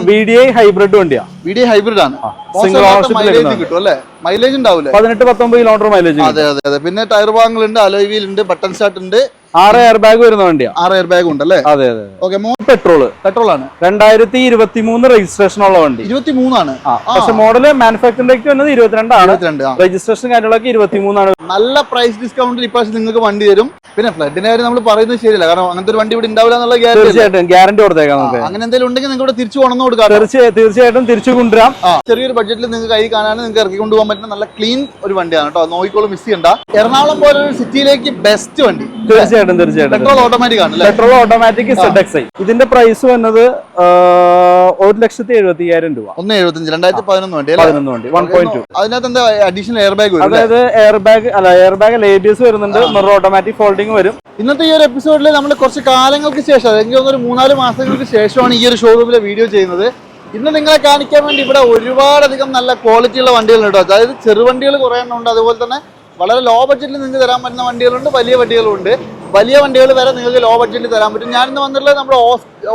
VDI hybrid വണ്ടിയാ. VDI hybrid ആണ്. Mileage കിട്ടും അല്ലേ? മൈലേജ് ഉണ്ടാവില്ലേ? 18-19 കിലോമീറ്റർ മൈലേജ്. അതെ അതെ അതെ. പിന്നെ ടയർ ഭാഗങ്ങളുണ്ട്, അലോയ് വീൽ ഉണ്ട്, ബട്ടൺ സ്റ്റാർട്ട് ഉണ്ട്, 6 എയർ ബാഗ് വരുന്ന വണ്ടിയാ. 6 എയർ ബാഗ് ഉണ്ട് അല്ലേ? അതെ അതെ. ഓക്കെ. പെട്രോൾ ആണ്. 2023 രജിസ്ട്രേഷൻ ഉള്ള വണ്ടി. 23 ആണ്. പക്ഷെ മോഡല് മാനുഫാക്ചറിംഗ് ഡേറ്റ് വന്നത് 22 ആണ്. രജിസ്ട്രേഷൻ കാര്യങ്ങളൊക്കെ 23 ആണ്. നല്ല പ്രൈസ് ഡിസ്കൗണ്ടിൽ ഇപ്രാവശ്യം നിങ്ങൾക്ക് വണ്ടി തരും. പിന്നെ ഫ്ലഡിന്റെ കാര്യം നമ്മൾ പറയുന്നത് ശരിയല്ല, കാരണം അങ്ങനത്തെ ഒരു വണ്ടി ഇവിടെ ഉണ്ടാവില്ല എന്നുള്ള ഗ്യാരണ്ടി കൊടുത്തേക്കാം. അങ്ങനെ എന്തെങ്കിലും ഉണ്ടെങ്കിൽ നിങ്ങൾക്ക് ഇവിടെ തിരിച്ചു കൊണ്ടു കൊടുക്കാം. തീർച്ചയായിട്ടും തിരിച്ചു കൊണ്ടുവരാം. ചെറിയൊരു ബഡ്ജറ്റിൽ നിങ്ങൾക്ക് കൈ കാണാൻ നിങ്ങൾക്ക് ഇറക്കി കൊണ്ടുപോകാൻ പറ്റുന്ന നല്ല ക്ലീൻ ഒരു വണ്ടിയാണ് കേട്ടോ. നോക്കിക്കോളും, മിസ് ചെയ്യണ്ട. എറണാകുളം പോലെ ഒരു സിറ്റിയിലേക്ക് ബെസ്റ്റ് വണ്ടി. തീർച്ചയായിട്ടും. പെട്രോൾ ഓട്ടോമാറ്റിക് ആണ്. Petrol automatic ZXi. ഇതിന്റെ പ്രൈസ് വന്നത് 1,75,000 രൂപ. 1,75,000 2011 വണ്ടി. 1.2. അതിനകത്ത് എന്താ അഡീഷണൽ എയർ ബാഗ് വരും? അതായത് എയർ ബാഗ് ABS വരുന്നുണ്ട്, മിറർ ഓട്ടോമാറ്റിക് ഫോൾഡിംഗ് വരും. ഇന്നത്തെ ഈ ഒരു എപ്പിസോഡിൽ നമ്മൾ കുറച്ച് കാലങ്ങൾക്ക് ശേഷം, എനിക്ക് തോന്നുന്നു 3-4 മാസങ്ങൾക്ക് ശേഷമാണ് ഈ ഒരു ഷോറൂമിലെ വീഡിയോ ചെയ്യുന്നത്. ഇന്ന് നിങ്ങളെ കാണിക്കാൻ വേണ്ടി ഇവിടെ ഒരുപാടധികം നല്ല ക്വാളിറ്റിയുള്ള വണ്ടികളുണ്ട് കേട്ടോ. അതായത് ചെറുവണ്ടികൾ കുറേ എണ്ണം ഉണ്ട്, അതുപോലെ തന്നെ വളരെ ലോ ബഡ്ജറ്റിൽ നിങ്ങൾക്ക് തരാൻ പറ്റുന്ന വണ്ടികളുണ്ട്, വലിയ വണ്ടികളുണ്ട്. വലിയ വണ്ടികൾ വരെ നിങ്ങൾക്ക് ലോ ബഡ്ജറ്റിൽ തരാൻ പറ്റും. ഞാനിന്ന് വന്നിട്ടുള്ളത് നമ്മുടെ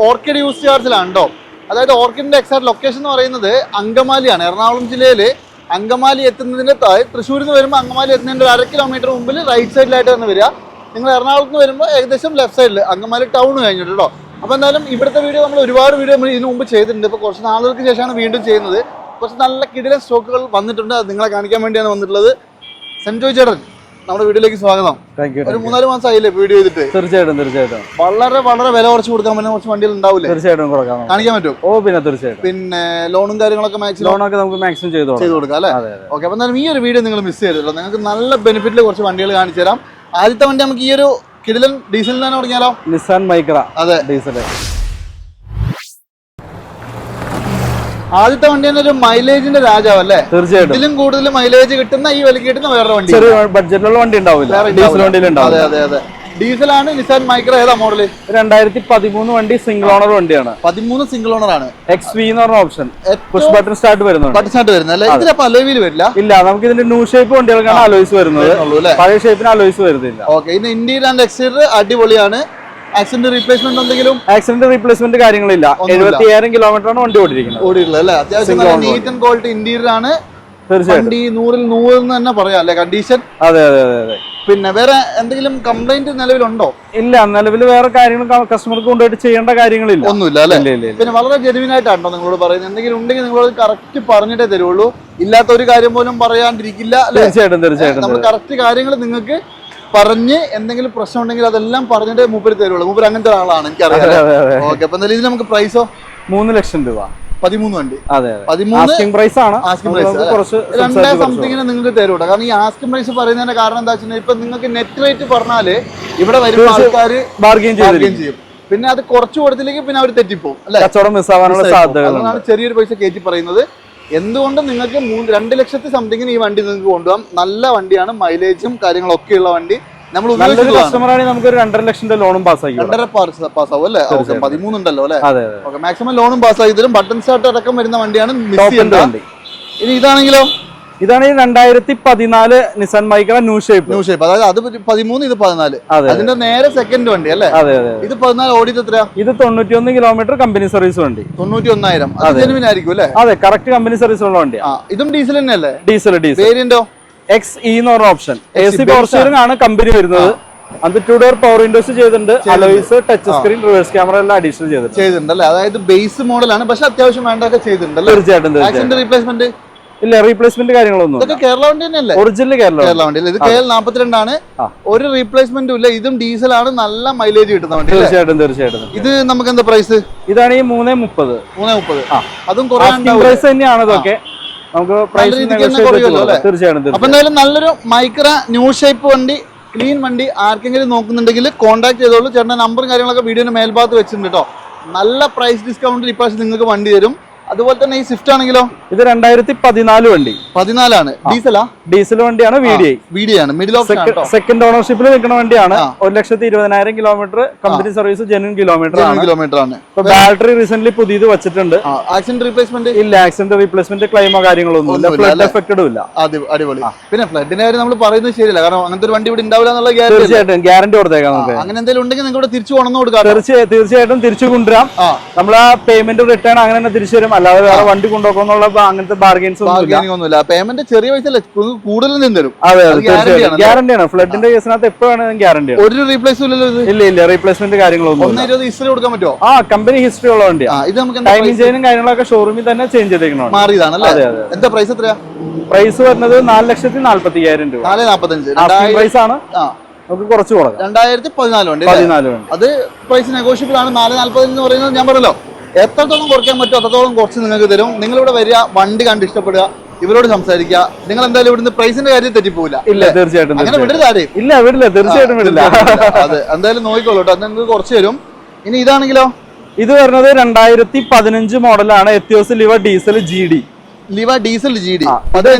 ഓർക്കിഡ് യൂസ് ചാർജിലാണ് കേട്ടോ. അതായത് ഓർക്കിഡിന്റെ എക്സാക്ട് ലൊക്കേഷൻ എന്ന് പറയുന്നത് അങ്കമാലിയാണ്. എറണാകുളം ജില്ലയിൽ അങ്കമാലി എത്തുന്നതിന്റെ തൃശ്ശൂരിൽ നിന്ന് വരുമ്പോൾ അങ്കമാലി എത്തുന്നതിൻ്റെ 1/2 കിലോമീറ്റർ മുമ്പിൽ റൈറ്റ് സൈഡിലായിട്ട് തന്നെ വരിക. നിങ്ങൾ എറണാകുളത്ത് നിന്ന് വരുമ്പോൾ ഏകദേശം ലെഫ്റ്റ് സൈഡിൽ അങ്കമാലി ടൗൺ കഴിഞ്ഞിട്ട് കേട്ടോ. അപ്പോൾ എന്തായാലും ഇവിടുത്തെ വീഡിയോ നമ്മൾ ഒരുപാട് വീഡിയോ നമ്മൾ ഇതിനു മുമ്പ് ചെയ്തിട്ടുണ്ട്. ഇപ്പോൾ കുറച്ച് നാളുകൾക്ക് ശേഷമാണ് വീണ്ടും ചെയ്യുന്നത്. കുറച്ച് നല്ല കിടിലൻ സ്റ്റോക്കുകൾ വന്നിട്ടുണ്ട്. അത് നിങ്ങളെ കാണിക്കാൻ വേണ്ടിയാണ് വന്നിട്ടുള്ളത്. സെൻജോയ് ചേട്ടൻ, നമ്മുടെ വീഡിയോയിലേക്ക് സ്വാഗതം. ഒരു 3-4 മാസം ആയില്ലേ വീഡിയോ ചെയ്തിട്ട്? തീർച്ചയായിട്ടും. വളരെ വില കുറച്ച് കൊടുക്കാൻ പറ്റുന്ന കുറച്ച് വണ്ടികൾ ഉണ്ടാവില്ലേ? തീർച്ചയായിട്ടും കാണിക്കാൻ പറ്റും. തീർച്ചയായിട്ടും. പിന്നെ ലോണും കാര്യങ്ങളൊക്കെ നമുക്ക് മാക്സിമം ചെയ്ത് കൊടുക്കാം അല്ലേ? ഓക്കെ. അപ്പോൾ എന്തായാലും ഈ ഒരു വീഡിയോ നിങ്ങൾ മിസ് ചെയ്തിട്ടുള്ളൂ. നിങ്ങൾക്ക് നല്ല ബെനിഫിറ്റിൽ കുറച്ച് വണ്ടികൾ കാണിച്ചു തരാം. ആദ്യത്തെ വണ്ടി നമുക്ക് ഈ ഒരു കിടിലൻ ഡീസലിൽ തന്നെ തുടങ്ങിയാലോ? Nissan Micra. അതെ, ഡീസൽ. ആദ്യത്തെ വണ്ടി തന്നെ ഒരു മൈലേജിന്റെ രാജാവ് അല്ലേ? തീർച്ചയായിട്ടും. ഇതിലും കൂടുതൽ മൈലേജ് കിട്ടുന്ന ഈ വിലക്ക് കിട്ടുന്ന വേറെ വണ്ടി, ചെറിയ ബഡ്ജറ്റിലുള്ള വണ്ടി ഉണ്ടാവില്ല, ഡീസൽ വണ്ടിയിൽ ഉണ്ടാവും. അതെ അതെ. ഡീസലാണ് നിസാൻ മൈക്ര. ഏതാ മോഡല്? 2013 വണ്ടി, സിംഗിൾ ഓണർ വണ്ടിയാണ്. 13 സിംഗിൾ ഓണർ ആണ്. XV എന്ന് പറഞ്ഞ ഓപ്ഷൻ, പുഷ് ബട്ടൺ സ്റ്റാർട്ട് വരുന്നുണ്ട്. ബട്ടൺ സ്റ്റാർട്ട് വരുന്നത് ഇതിലപ്പോ അലോയ് വീൽ വരില്ല? ഇല്ല, നമുക്ക് ഇതിന്റെ ന്യൂ ഷേപ്പ് വണ്ടികൾക്കാണ് അലോയ്സ് വരുന്നത്, പഴയ ഷേപ്പിന് അലോയ്സ് വരുന്നില്ല. ഓക്കെ. ഇത് ഇന്റീരിയർ ആൻഡ് എക്സ്റ്റീരിയർ അടിപൊളിയാണ്. ആക്സിഡന്റ് റീപ്ലേസ്മെന്റ് എന്തെങ്കിലും? ആക്സിഡന്റ് റീപ്ലേസ്മെന്റ് കാര്യങ്ങളില്ല. 75,000 കിലോമീറ്റർ ആണ് വണ്ടി ഓടിയിട്ടുള്ളത് അല്ലേ? അത്യാവശ്യം നീറ്റ് ആൻഡ് ക്വാളിറ്റി ഇന്റീരിയർ ആണ്. വണ്ടി 100-ൽ 100 എന്ന് തന്നെ പറയാം അല്ലെ കണ്ടീഷൻ? അതെ. പിന്നെ വേറെ എന്തെങ്കിലും കംപ്ലൈന്റ് നിലവിലുണ്ടോ? ഇല്ല, നിലവിൽ വേറെ കാര്യങ്ങൾ കസ്റ്റമർക്ക് കൊണ്ടുപോയിട്ട് ചെയ്യേണ്ട കാര്യങ്ങളില്ല. ഒന്നുമില്ല അല്ലെ? പിന്നെ വളരെ ജെനുവിൻ ആയിട്ടാണോ നിങ്ങളോട് പറയുന്നത്? എന്തെങ്കിലും ഉണ്ടെങ്കിൽ നിങ്ങളോട് കറക്റ്റ് പറഞ്ഞിട്ടേ തരുള്ളൂ. ഇല്ലാത്ത ഒരു കാര്യം പോലും പറയാണ്ടിരിക്കില്ല. തീർച്ചയായിട്ടും. നമ്മൾ കറക്റ്റ് കാര്യങ്ങൾ നിങ്ങൾക്ക് പറഞ്ഞ് എന്തെങ്കിലും പ്രശ്നം ഉണ്ടെങ്കിൽ അതെല്ലാം പറഞ്ഞിട്ട് മൂപ്പര് തരുള്ളൂ. മൂപ്പര് അങ്ങനത്തെ ഒരാളാണ്, എനിക്കറിയാം. ഓക്കെ. അപ്പൊ എന്തായാലും ഇത് നമുക്ക് പ്രൈസോ? 3 ലക്ഷം രൂപ. 13 വണ്ടി. 13 ആസ്കിംഗ് പ്രൈസ് ആണ്. ആസ്കിംഗ് പ്രൈസ് 2 സംതിങ്ങിന് നിങ്ങൾക്ക് തരൂട്ടോ. കാരണം ഈ ആസ്കിംഗ് പ്രൈസ് പറയുന്നതിന്റെ കാരണം എന്താ വെച്ചാൽ ഇപ്പൊ നിങ്ങൾക്ക് നെറ്റ് റേറ്റ് പറഞ്ഞാല് ഇവിടെ വരുന്ന ആൾക്കാർ ബാർഗെയിൻ ചെയ്യും. പിന്നെ അത് കുറച്ച് കൊടുത്തില്ലെങ്കിൽ പിന്നെ അവർ തെറ്റിപ്പോകും അല്ലെ? കച്ചവടം മിസ്സാവാനുള്ള സാധ്യത. അതാണ് ചെറിയൊരു പൈസ കയറ്റി പറയുന്നത്. എന്തുകൊണ്ടും നിങ്ങൾക്ക് 2 ലക്ഷത്തി സംതിങ്ങിന് ഈ വണ്ടി നിങ്ങൾക്ക് കൊണ്ടുപോകാം. നല്ല വണ്ടിയാണ്, മൈലേജും കാര്യങ്ങളൊക്കെ ഉള്ള വണ്ടി. നമ്മൾ കസ്റ്റമറാണെങ്കിൽ നമുക്ക് 2.5 ലക്ഷം ലോണും പാസ്സാക്കി 2.5 പാസ്സാവും അല്ലേ? 13 ഉണ്ടല്ലോ അല്ലെ? ഓക്കെ. മാക്സിമം ലോണും പാസ്സാക്കി തരും. ബട്ടൺ സ്റ്റാർട്ട് അടക്കം വരുന്ന വണ്ടിയാണ്. ഇനി ഇതാണെങ്കിലോ? ഇതാണ് 2014 നിസാൻ മൈക്ര ന്യൂ ഷേപ്പ്. അതായത് അത് 13, ഇത് 14. അതിന്റെ നേരെ സെക്കൻഡ് വണ്ടി അല്ലേ? ഇത് 14. ഓടിയത് എത്രയാ? ഇത് 91 കിലോമീറ്റർ കമ്പനി സർവീസ് വണ്ടി. 91,000 ജെനുവിൻ ആയിരിക്കും അല്ലേ? അതെ, കറക്റ്റ് കമ്പനി സർവീസ് ഉള്ള വണ്ടിയാണ്. ഇതും ഡീസൽ തന്നെയല്ലേ? ഡീസൽ. വേരിയന്റോ? XE എന്ന് പറഞ്ഞ ഓപ്ഷൻ. AC പവർ സ്റ്റിയറിംഗ് ആണ് കമ്പനി വരുന്നത്. അത് 2 ഡോർ പവർ വിൻഡോസ് ചെയ്തിട്ടുണ്ട്. Alloys, touch screen, reverse camera എല്ലാം അഡീഷണൽ ചെയ്തിട്ടുണ്ട് അല്ലേ? അതായത് ബേസ് മോഡലാണ്, പക്ഷെ അത്യാവശ്യം വേണ്ടതൊക്കെ ചെയ്തിട്ടുണ്ട്. തീർച്ചയായിട്ടും. റീപ്ലേസ്മെന്റ് ഇല്ല, റീപ്ലേസ്മെന്റ് കാര്യങ്ങളൊന്നും. ഇതൊക്കെ കേരള വണ്ടി തന്നെയല്ലേ? ഒറിജിനൽ കേരള വണ്ടി. ഇത് KL 42 ആണ്. ഒരു റീപ്ലേസ്മെന്റും ഇല്ല. ഇതും ഡീസൽ ആണ്, നല്ല മൈലേജ് കിട്ടുന്ന വണ്ടി. തീർച്ചയായിട്ടും. ഇത് നമുക്ക് എന്താ പ്രൈസ്? ഇതാണ് ഈ 3.30. അതും പ്രൈസ് തന്നെയാണ്. ഇതൊക്കെ നമുക്ക് തീർച്ചയായിട്ടും. അപ്പൊ എന്തായാലും നല്ലൊരു മൈക്ര ന്യൂ ഷേപ്പ് വണ്ടി, ക്ലീൻ വണ്ടി ആർക്കെങ്കിലും നോക്കുന്നുണ്ടെങ്കിൽ കോൺടാക്ട് ചെയ്തോളൂ. ചേട്ടൻ്റെ നമ്പറും കാര്യങ്ങളൊക്കെ വീഡിയോന്റെ മേൽഭാഗത്ത് വെച്ചിട്ടുണ്ട് കേട്ടോ. നല്ല പ്രൈസ് ഡിസ്കൗണ്ടിൽ ഇപ്രാവശ്യം നിങ്ങൾക്ക് വണ്ടി തരും. അതുപോലെ തന്നെ ഈ സ്വിഫ്റ്റ് ആണെങ്കിലോ ഇത് 2014 വണ്ടി. 14 ഡീസലാ? ഡീസൽ വണ്ടിയാണ്. VDI ആണ്. മിഡിൽ ഓപ്ഷൻ ആണ്. സെക്കൻഡ് ഓണർഷിപ്പിൽ നിൽക്കുന്ന വണ്ടിയാണ്. 1,20,000 kilometre company service, genuine kilometre ആണ്. ഇപ്പൊ ബാറ്ററി റീസെന്റ് പുതിയത് വെച്ചിട്ടുണ്ട്. ആക്സിഡന്റ് റീപ്ലേസ്മെന്റ് ഇല്ല, ആക്സിഡന്റ് റീപ്ലേസ്മെന്റ് ക്ലെയിമോ കാര്യങ്ങളൊന്നും ഇല്ല. ഫ്ലഡ് എഫക്റ്റഡും ഇല്ല. അടിപൊളി. പിന്നെ ഫ്ലഡിന്റെ കാര്യം നമ്മൾ പറയുന്നത് ശരിയല്ല, കാരണം അങ്ങനത്തെ ഒരു വണ്ടി ഇവിടെ ഉണ്ടാവില്ല എന്നുള്ള തീർച്ചയായിട്ടും ഗ്യാരണ്ടി കൊടുത്തേക്കാം നമുക്ക്. അങ്ങനെ എന്തെങ്കിലും ഉണ്ടെങ്കിൽ നിങ്ങൾക്ക് ഇവിടെ തിരിച്ചു കൊണ്ടു കൊടുക്കാം. തീർച്ചയായിട്ടും തിരിച്ചു കൊണ്ടുവരാം. നമ്മൾ ആ പേയ്മെന്റ് റിട്ടേൺ അങ്ങനെ തന്നെ തിരിച്ചു വരും. അല്ലാതെ വേറെ വണ്ടി കൊണ്ടുപോകുന്നുള്ള അങ്ങനത്തെ ബാർഗെയിൻസ് ഒന്നുമില്ല. പേയ്മെന്റ് ചെറിയ പൈസ കൂടുതൽ നിന്ന് തരും. അതെ, ഗ്യാരണ്ടിയാണ്. ഫ്ലഡിന്റെ കേസിനകത്ത് എപ്പോ വേണമെങ്കിലും ഗ്യാരണ്ടി. ഒരു റീപ്ലേസ്മെന്റ് ഇല്ല, റീപ്ലേസ്മെന്റ് കാര്യങ്ങളൊന്നും. 1.20 ഹിസ്റ്ററി കൊടുക്കാൻ പറ്റുമോ? കമ്പനി ഹിസ്റ്ററി ഉള്ള വണ്ടിയാണ്. ഇത് നമുക്ക് ടൈമിംഗ് ചെയിനും കാര്യങ്ങളൊക്കെ ഷോറൂമിൽ തന്നെ ചേഞ്ച് ചെയ്തേക്കണം. മാറിയതാണല്ലേ? എന്താ പ്രൈസ് എത്രയാ? പ്രൈസ് വരുന്നത് 4,45,000 രൂപ. 4,45 പ്രൈസ് ആണ്. നമുക്ക് കുറച്ച് കൊടുക്കാം. 2014 വണ്ടി. അത് പ്രൈസ് നെഗോഷ്യബിൾ ആണ്. 4,40 എന്ന് പറയുന്നത് ഞാൻ പറഞ്ഞല്ലോ, എത്രത്തോളം കുറയ്ക്കാൻ പറ്റുമോ അത്രത്തോളം കുറച്ച് നിങ്ങൾക്ക് തരും. നിങ്ങൾ ഇവിടെ വരിക, വണ്ടി കണ്ട് ഇഷ്ടപ്പെടുക, ഇവരോട് സംസാരിക്കുക. നിങ്ങൾ എന്തായാലും ഇവിടുന്ന് പ്രൈസിന്റെ കാര്യം തെറ്റിപ്പോവില്ല. ഇല്ല, തീർച്ചയായിട്ടും അങ്ങനെ വിടരുത് ആരെയും. ഇല്ല, വിടില്ല, തീർച്ചയായിട്ടും വിടില്ല. അതെ, എന്തായാലും നോക്കിക്കോളൂ കേട്ടോ. അത് നിങ്ങൾക്ക് കുറച്ച് തരും. ഇനി ഇതാണെങ്കിലോ? ഇത് വരുന്നത് 2015 മോഡലാണ്. Etios Liva diesel GD. Liva diesel GD.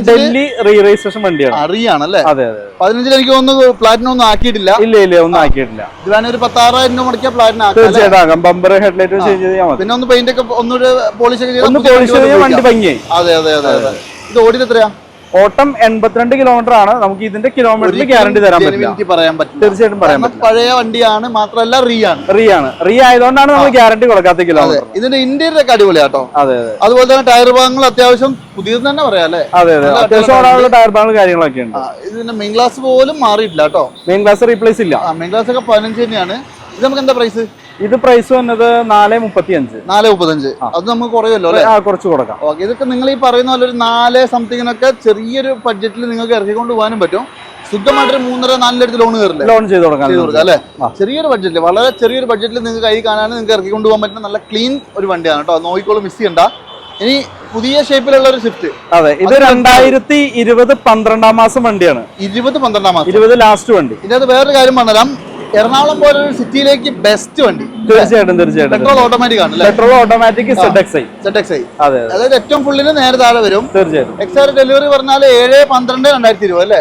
Delhi re registration വണ്ടിയാണ്. അറിയാണല്ലേ? അതെ. 15 എനിക്ക് തോന്നുന്നു പ്ലാറ്റിനം ഒന്നും ആക്കിയിട്ടില്ല. ഇല്ല, ഒന്നും ആക്കിയിട്ടില്ല. ഇതിന് ഒരു 16,000 രൂപ മുടക്കിയ പ്ലാറ്റിനം ആക്കാം. തീർച്ചയായിട്ടും ബമ്പർ ഹെഡ്ലൈറ്റ് ചേഞ്ച് ചെയ്യാൻ മതി. പിന്നെ ഒന്ന് പെയിന്റ് ഒക്കെ ഒന്നുകൂടെ പോളിഷ് ഒക്കെ ചെയ്താൽ വണ്ടി ഭംഗിയായി. അതെ. ഇത് ഓടിയത് എത്രയാ? ഓട്ടം 82 കിലോമീറ്റർ ആണ്. നമുക്ക് ഇതിന്റെ കിലോമീറ്റർ ഗ്യാരണ്ടി തരാൻ പറ്റില്ല. തീർച്ചയായിട്ടും പറയാൻ പറ്റില്ല. പഴയ വണ്ടിയാണ്, മാത്രമല്ല റീ ആയതുകൊണ്ടാണ് നമ്മൾ ഗ്യാരണ്ടി കൊടുക്കാത്ത കിലോമീറ്റർ. ഇതിന്റെ ഇന്റീരിയർ ഒക്കെ അടിപൊളിയാട്ടോ. അതെ. അതുപോലെ തന്നെ ടയർ ഭാഗങ്ങൾ അത്യാവശ്യം പുതിയത് തന്നെ പറയാം അല്ലേ? അതെ. അത്യാവശ്യം ഓടാനുള്ള ടയർ ഭാഗങ്ങൾ കാര്യങ്ങളൊക്കെ ഉണ്ട്. ഇതിന്റെ മെയിൻ ഗ്ലാസ് പോലും മാറിയിട്ടില്ല കേട്ടോ. മെയിൻ ഗ്ലാസ് റീപ്ലേസ് ഇല്ല. മെയിൻ ഗ്ലാസ് ഒക്കെ 15 തന്നെയാണ്. ഇത് നമുക്ക് എന്താ പ്രൈസ്? ഇത് പ്രൈസ് വന്നത് 4,35. 4,35. അത് നമുക്ക് കുറയുമല്ലോ അല്ലെ? കുറച്ച് കൊടുക്കാം. ഓക്കെ. ഇതൊക്കെ നിങ്ങൾ ഈ പറയുന്ന പോലെ ഒരു 4 സംതിങ്ങിനൊക്കെ ചെറിയൊരു ബഡ്ജറ്റിൽ നിങ്ങൾക്ക് ഇറക്കിക്കൊണ്ട് പോകാനും പറ്റും. സുഖമായിട്ട് 3.5-4 അടുത്ത് ലോൺ കയറില്ല? ലോൺ ചെയ്ത് കൊടുക്കാം അല്ലെ? ചെറിയൊരു ബഡ്ജറ്റിൽ, വളരെ ചെറിയൊരു ബഡ്ജറ്റിൽ നിങ്ങൾക്ക് കൈ കാണാനും നിങ്ങൾക്ക് ഇറക്കിക്കൊണ്ട് പോകാൻ പറ്റുന്ന നല്ല ക്ലീൻ ഒരു വണ്ടിയാണ് കേട്ടോ. നോക്കിക്കോളും, മിസ് ചെയ്യണ്ട. ഇനി പുതിയ ഷേപ്പിലുള്ള ഒരു സ്വിഫ്റ്റ്. അതെ, ഇത് 2020 12 മാസം വണ്ടിയാണ്. 12 മാസം 20 ലാസ്റ്റ് വണ്ടി. ഇതിനകത്ത് വേറൊരു കാര്യം പറഞ്ഞുതരാം. എറണാകുളം പോലെ ഒരു സിറ്റിയിലേക്ക് ബെസ്റ്റ് വണ്ടി. തീർച്ചയായിട്ടും. പെട്രോൾ ഓട്ടോമാറ്റിക് ആണ്. Petrol automatic ZXi. അതെ. അതായത് ഏറ്റവും ഫുള്ളിന് നേരെ താഴെ വരും. തീർച്ചയായിട്ടും. XR ഡെലിവറി പറഞ്ഞാൽ 7/12/2020 അല്ലേ?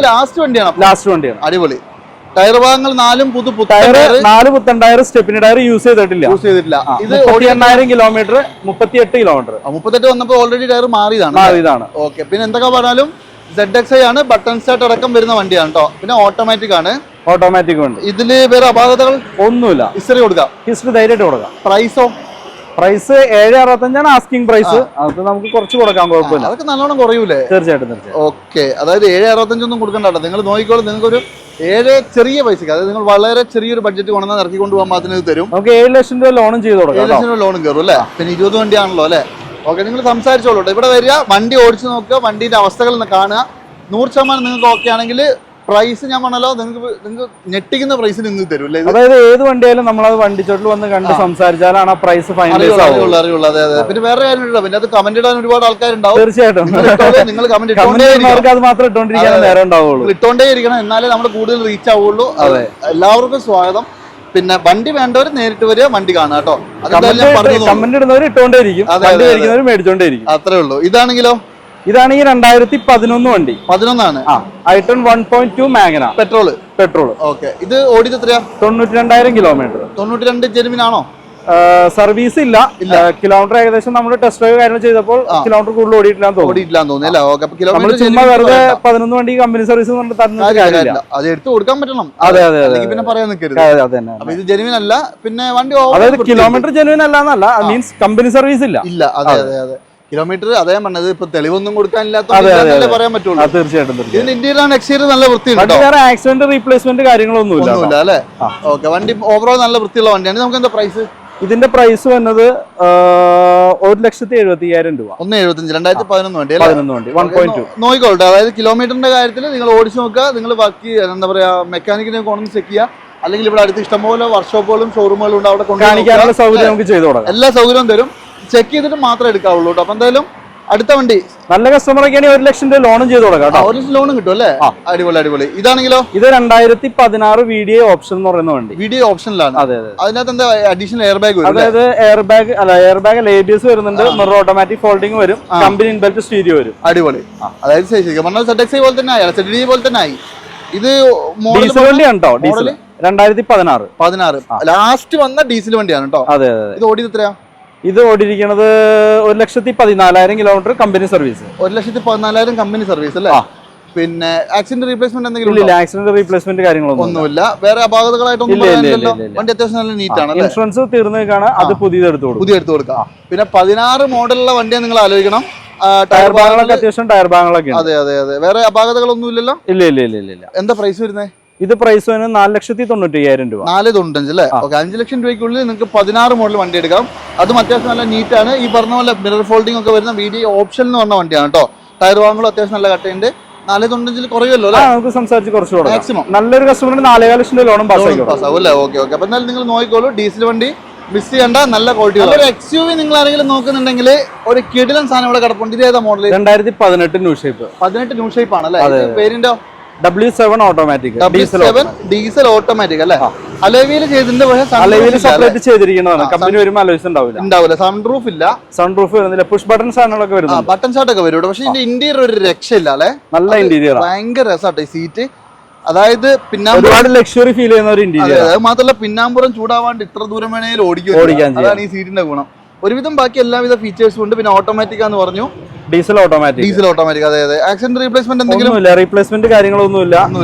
ലാസ്റ്റ് വണ്ടിയാണ്. അടിപൊളി. ടയർ ഭാഗങ്ങൾ 4 പുത്തൻ ടയർ, സ്റ്റെപ്പിന് ടയർ യൂസ് ചെയ്തിട്ടില്ല. ഇത് 8,000 കിലോമീറ്റർ, 38 കിലോമീറ്റർ. 38 വന്നപ്പോൾ ഓൾറെഡി ടയർ മാറിയതാണ്. ഓക്കെ. പിന്നെ എന്തൊക്കെ പറഞ്ഞാലും ZXi ആണ്. ബട്ടൺ സ്റ്റാർട്ട് അടക്കം വരുന്ന വണ്ടിയാണ് കേട്ടോ. പിന്നെ ഓട്ടോമാറ്റിക് ആണ്. ഓട്ടോമാറ്റിക് ഉണ്ട്. ഇതില് വേറെ അപാകതകൾ ഒന്നുമില്ല. ഹിസ്റ്ററി കൊടുക്കാം. ഹിസ്റ്ററി ധൈര്യമായിട്ട് കൊടുക്കാം. പ്രൈസോ? Price 7,65 asking price. അത് നമുക്ക് കുറച്ച് കൊടുക്കാൻ കുഴപ്പമില്ല. അതൊക്കെ നല്ലോണം കുറയൂലേ? തീർച്ചയായിട്ടും. ഓക്കെ. അതായത് 7,65 ഒന്നും കൊടുക്കണ്ട. നിങ്ങൾ നോക്കിക്കോളൂ, നിങ്ങൾക്ക് ഒരു 7 ചെറിയ പൈസക്ക്, അതായത് നിങ്ങൾ വളരെ ചെറിയൊരു ബഡ്ജറ്റ് കൊണ്ടുവന്നാൽ ഇറക്കി കൊണ്ടുപോകാൻ മാത്രമേ തരും. നമുക്ക് 7 ലക്ഷം രൂപ ലോണും ചെയ്ത് കൊടുക്കാം. 7 ലക്ഷം രൂപ ലോണും കയറും അല്ലേ? പിന്നെ 20 വണ്ടിയാണല്ലോ അല്ലേ? ഓക്കെ. നിങ്ങൾ സംസാരിച്ചോളൂ. ഇവിടെ വരിക, വണ്ടി ഓടിച്ചു നോക്കുക, വണ്ടിന്റെ അവസ്ഥകൾ കാണുക. 100% നിങ്ങൾക്ക് ഓക്കെ ആണെങ്കിൽ പ്രൈസ് ഞാൻ പറഞ്ഞല്ലോ, നിങ്ങൾക്ക് ഞെട്ടിക്കുന്ന പ്രൈസിന് നിങ്ങൾക്ക് തരും അല്ലേ? അതായത് ഏത് വണ്ടിയായാലും നമ്മളത് വണ്ടിച്ചോട്ടിൽ വന്ന് കണ്ട് സംസാരിച്ചാലാണ് ആ പ്രൈസ് ഫൈനലൈസ് അറിയുള്ളൂ. അതെ. പിന്നെ വേറെ കാര്യമുണ്ടോ? പിന്നെ അത് കമന്റ് ഇടാൻ ഒരുപാട് ആൾക്കാരുണ്ടാവും. തീർച്ചയായിട്ടും. നിങ്ങൾ കമന്റ് അത് മാത്രം ഇട്ടോണ്ടിരിക്കാൻ നേരം ഉണ്ടാവുള്ളൂ. ഇട്ടോണ്ടേ ഇരിക്കണം, എന്നാലേ നമ്മൾ കൂടുതൽ റീച്ച് ആവുള്ളൂ. അതെ. എല്ലാവർക്കും സ്വാഗതം. പിന്നെ വണ്ടി വേണ്ടവർ നേരിട്ട് വരിക, വണ്ടി കാണാം കേട്ടോ. കമന്റ് ഇടുന്നവർ ഇട്ടോണ്ടേയിരിക്കും, മേടിച്ചോണ്ടേയിരിക്കും. അത്രേ ഉള്ളൂ. ഇതാണെങ്കിലോ? ഇതാണ് ഈ 2011 വണ്ടി. 11 i10 1.2 മാഗ്ന പെട്രോൾ. ഓക്കെ. ഇത് ഓടിയത് എത്രയാ? 92,000 കിലോമീറ്റർ. 92 ജെനുവിൻ ആണോ? സർവീസ് ഇല്ല. കിലോമീറ്റർ ഏകദേശം നമ്മൾ ടെസ്റ്റ് ഡ്രൈവ് കാര്യങ്ങൾ ചെയ്തപ്പോൾ കിലോമീറ്റർ കൂടുതൽ ഓടിയിട്ടില്ലാന്ന് തോന്നുന്നു. നമ്മൾ ചുമ്മാ വെറുതെ 11 വണ്ടി കമ്പനി സർവീസ് അത് എടുത്ത് കൊടുക്കാൻ പറ്റണം. അതെ. പിന്നെ പറയാൻ നിൽക്കരുത്. ഇത് ജെനുവിൻ അല്ല. പിന്നെ വണ്ടി അതായത് കിലോമീറ്റർ ജെനുവിൻ അല്ല, മീൻസ് കമ്പനി സർവീസ് ഇല്ല. അതെ. കിലോമീറ്റർ അതേ പറഞ്ഞത്. ഇപ്പൊ തെളിവൊന്നും കൊടുക്കാനില്ലാത്ത പറയാൻ പറ്റുള്ളൂ. തീർച്ചയായിട്ടും. ഇതിന്റെ ഇന്റീരിയർ എക്സ്റ്റീരിയർ നല്ല വൃത്തിയുണ്ട്. ആക്സിഡന്റ് റീപ്ലേസ്മെന്റ് കാര്യങ്ങളൊന്നും അല്ലേ? ഓക്കെ. വണ്ടി ഓവറോൾ നല്ല വൃത്തിയുള്ള വണ്ടിയാണ്. നമുക്ക് എന്താ പ്രൈസ്? ഇതിന്റെ പ്രൈസ് വന്നത് 1,70,000 രൂപ. 1,75. 2011 വണ്ടി. 1.2 നോക്കിക്കോട്ടെ. അതായത് കിലോമീറ്ററിന്റെ കാര്യത്തിൽ നിങ്ങൾ ഓടിച്ചു നോക്കുക. നിങ്ങൾ ബാക്കി എന്താ പറയാ, മെക്കാനിക്കിനെ കൊണ്ടു ചെക്ക് ചെയ്യുക. അല്ലെങ്കിൽ ഇവിടെ അടുത്ത് ഇഷ്ടംപോലെ വർക്ക്ഷോപ്പുകളും ഷോറൂമുകളും ഉണ്ട്. അവിടെ കാണിക്കാനുള്ള സൗകര്യം നമുക്ക് ചെയ്തു കൊടുക്കാം. എല്ലാ സൗകര്യവും തരും. ചെക്ക് ചെയ്തിട്ട് മാത്രമേ എടുക്കാവുള്ളൂ കേട്ടോ. അപ്പൊ എന്തായാലും അടുത്ത വണ്ടി നല്ല കസ്റ്റമർ ഒക്കെ ആണെങ്കിൽ 1 ലക്ഷം രൂപ ലോണും ചെയ്ത് കൊടുക്കാം കേട്ടോ. 1 ലക്ഷം ലോണും കിട്ടും അല്ലേ? അടിപൊളി അടിപൊളി. ഇതാണെങ്കിലോ? ഇത് 2016 VDI ഓപ്ഷൻ എന്ന് പറയുന്ന വണ്ടി. VDI ഓപ്ഷനിലാണ്. അതെ അതെ. അതിനകത്ത് എന്താ അഡീഷണൽ എയർ ബാഗ് വരും? അതായത് എയർ ബാഗ് ABS വരുന്നുണ്ട്, മിറർ ഓട്ടോമാറ്റിക് ഫോൾഡിംഗ് വരും, കമ്പനി ഇൻബിൽറ്റ് സ്റ്റീരിയോ വരും. അടിപൊളി. അതായത് ശരിക്കും പറഞ്ഞാൽ ZXi പോലെ തന്നെ ആയി, ZDI പോലെ തന്നെ ആയി. ഇത് ഡീസൽ വണ്ടിയാണ് കേട്ടോ. ഡീസൽ 2016 ലാസ്റ്റ് വന്ന ഡീസൽ വണ്ടിയാണ് കേട്ടോ. അതെ അതെ. ഇത് ഓടിയത് എത്രയാ? ഇത് ഓടിയിരിക്കുന്നത് 1,14,000 kilometre company service. 1,14,000 company service അല്ലേ? പിന്നെ ആക്സിഡന്റ് റീപ്ലേസ്മെന്റ് എന്തെങ്കിലും ഇല്ല, ആക്സിഡന്റ് റീപ്ലേസ്മെന്റ് കാര്യങ്ങളൊന്നുമില്ല. വേറെ അപാകതകളായിട്ടൊന്നും വണ്ടി അത്യാവശ്യം നല്ല നീറ്റ് ആണ്. ഇൻഷുറൻസ് തീർന്നേക്കാണ്, അത് പുതിയത് എടുത്തു കൊടുക്കാം. പിന്നെ 16 മോഡലുള്ള വണ്ടിയാണ് നിങ്ങൾ ആലോചിക്കണം. ടയർ ഭാഗങ്ങളൊക്കെ അത്യാവശ്യം ടയർ ഭാഗങ്ങളൊക്കെ. അതെ അതെ അതെ. വേറെ അപാകതകളൊന്നും ഇല്ലല്ലോ? ഇല്ല ഇല്ല ഇല്ല ഇല്ല. എന്താ പ്രൈസ് വരുന്നത്? ഇത് പ്രൈസ് വരുന്നത് 4,95,000 രൂപ. 495 അല്ലേ? ഓക്കെ. 5 ലക്ഷം രൂപയ്ക്കുള്ളിൽ നിങ്ങൾക്ക് 16 മോഡൽ വണ്ടി എടുക്കാം. അതും അത്യാവശ്യം നല്ല നീറ്റ് ആണ്. ഈ പറഞ്ഞ പോലെ മിറർ ഫോൾഡിംഗ് ഒക്കെ വരുന്ന VDI ഓപ്ഷൻ എന്ന് പറഞ്ഞ വണ്ടിയാണ് കേട്ടോ. ടയർ ഭാഗങ്ങളും അത്യാവശ്യം നല്ല കട്ടയുണ്ട്. 495 കുറയുമല്ലോ അല്ലേ? നമുക്ക് സംസാരിച്ച് കുറച്ച് കൊടുക്കാം. മാക്സിമം നല്ലൊരു കസ്റ്റമറിന് 4,5 ലക്ഷം രൂപ ലോണും പാസ്സാവും അല്ലേ? Okay okay. അപ്പൊ എന്നാലും നിങ്ങൾ നോക്കിക്കോളൂ. ഡീസൽ വണ്ടി മിസ് ചെയ്യേണ്ട, നല്ല ക്വാളിറ്റി. ഒരു XUV നിങ്ങൾ ആരെങ്കിലും നോക്കുന്നുണ്ടെങ്കിൽ ഒരു കിടിലൻ സാധനം ഇവിടെ കിടപ്പുണ്ട്. ഇത് ഏതാ model? 2018 new shape. 18 new shape ആണല്ലേ? പേരിന്റെ W7 ഓട്ടോമാറ്റിക്. ഡീസൽ ഓട്ടോമാറ്റിക് അല്ലേ? അലോയില് ചെയ്തിട്ടുണ്ട്. സെപ്പറേറ്റ് ചെയ്തിരിക്കുന്നതാണ്. കമ്പനി വരുമ്പോൾ അലോയ്സ് ഉണ്ടാവില്ല. സൺറൂഫ് ഇല്ല. സൺറൂഫ് വരുന്നില്ല. പുഷ് ബട്ടൺ സാധനങ്ങളൊക്കെ വരുന്നു. ബട്ടൺ ഷാട്ട് ഒക്കെ വരും. പക്ഷെ ഇതിന്റെ ഇന്റീരിയർ ഒരു രക്ഷയില്ല അല്ലേ? നല്ല ഇന്റീരിയർ, ഭയങ്കര രസമാട്ടെ ഈ സീറ്റ്. അതായത് ഒരുപാട് ലക്ഷറി ഫീൽ ചെയ്യുന്ന ഒരു ഇന്റീരിയർ. അത് മാത്രമല്ല പിന്നാമ്പുറം ചൂടാവാണ്ട് ഇത്ര ദൂരം വേണേലും ഓടിക്കാൻ. അതാണ് ഈ സീറ്റിന്റെ ഗുണം. ഒരുവിധം ബാക്കി എല്ലാവിധ ഫീച്ചേഴ്സും ഉണ്ട്. പിന്നെ ഓട്ടോമാറ്റിക് ആന്ന് പറഞ്ഞു. Diesel automatic. അതെ അതെ. ആക്സിഡന്റ് റീപ്ലേസ്മെന്റ് എന്തെങ്കിലും? റീപ്ലേസ്മെന്റ് കാര്യങ്ങളൊന്നുമില്ല.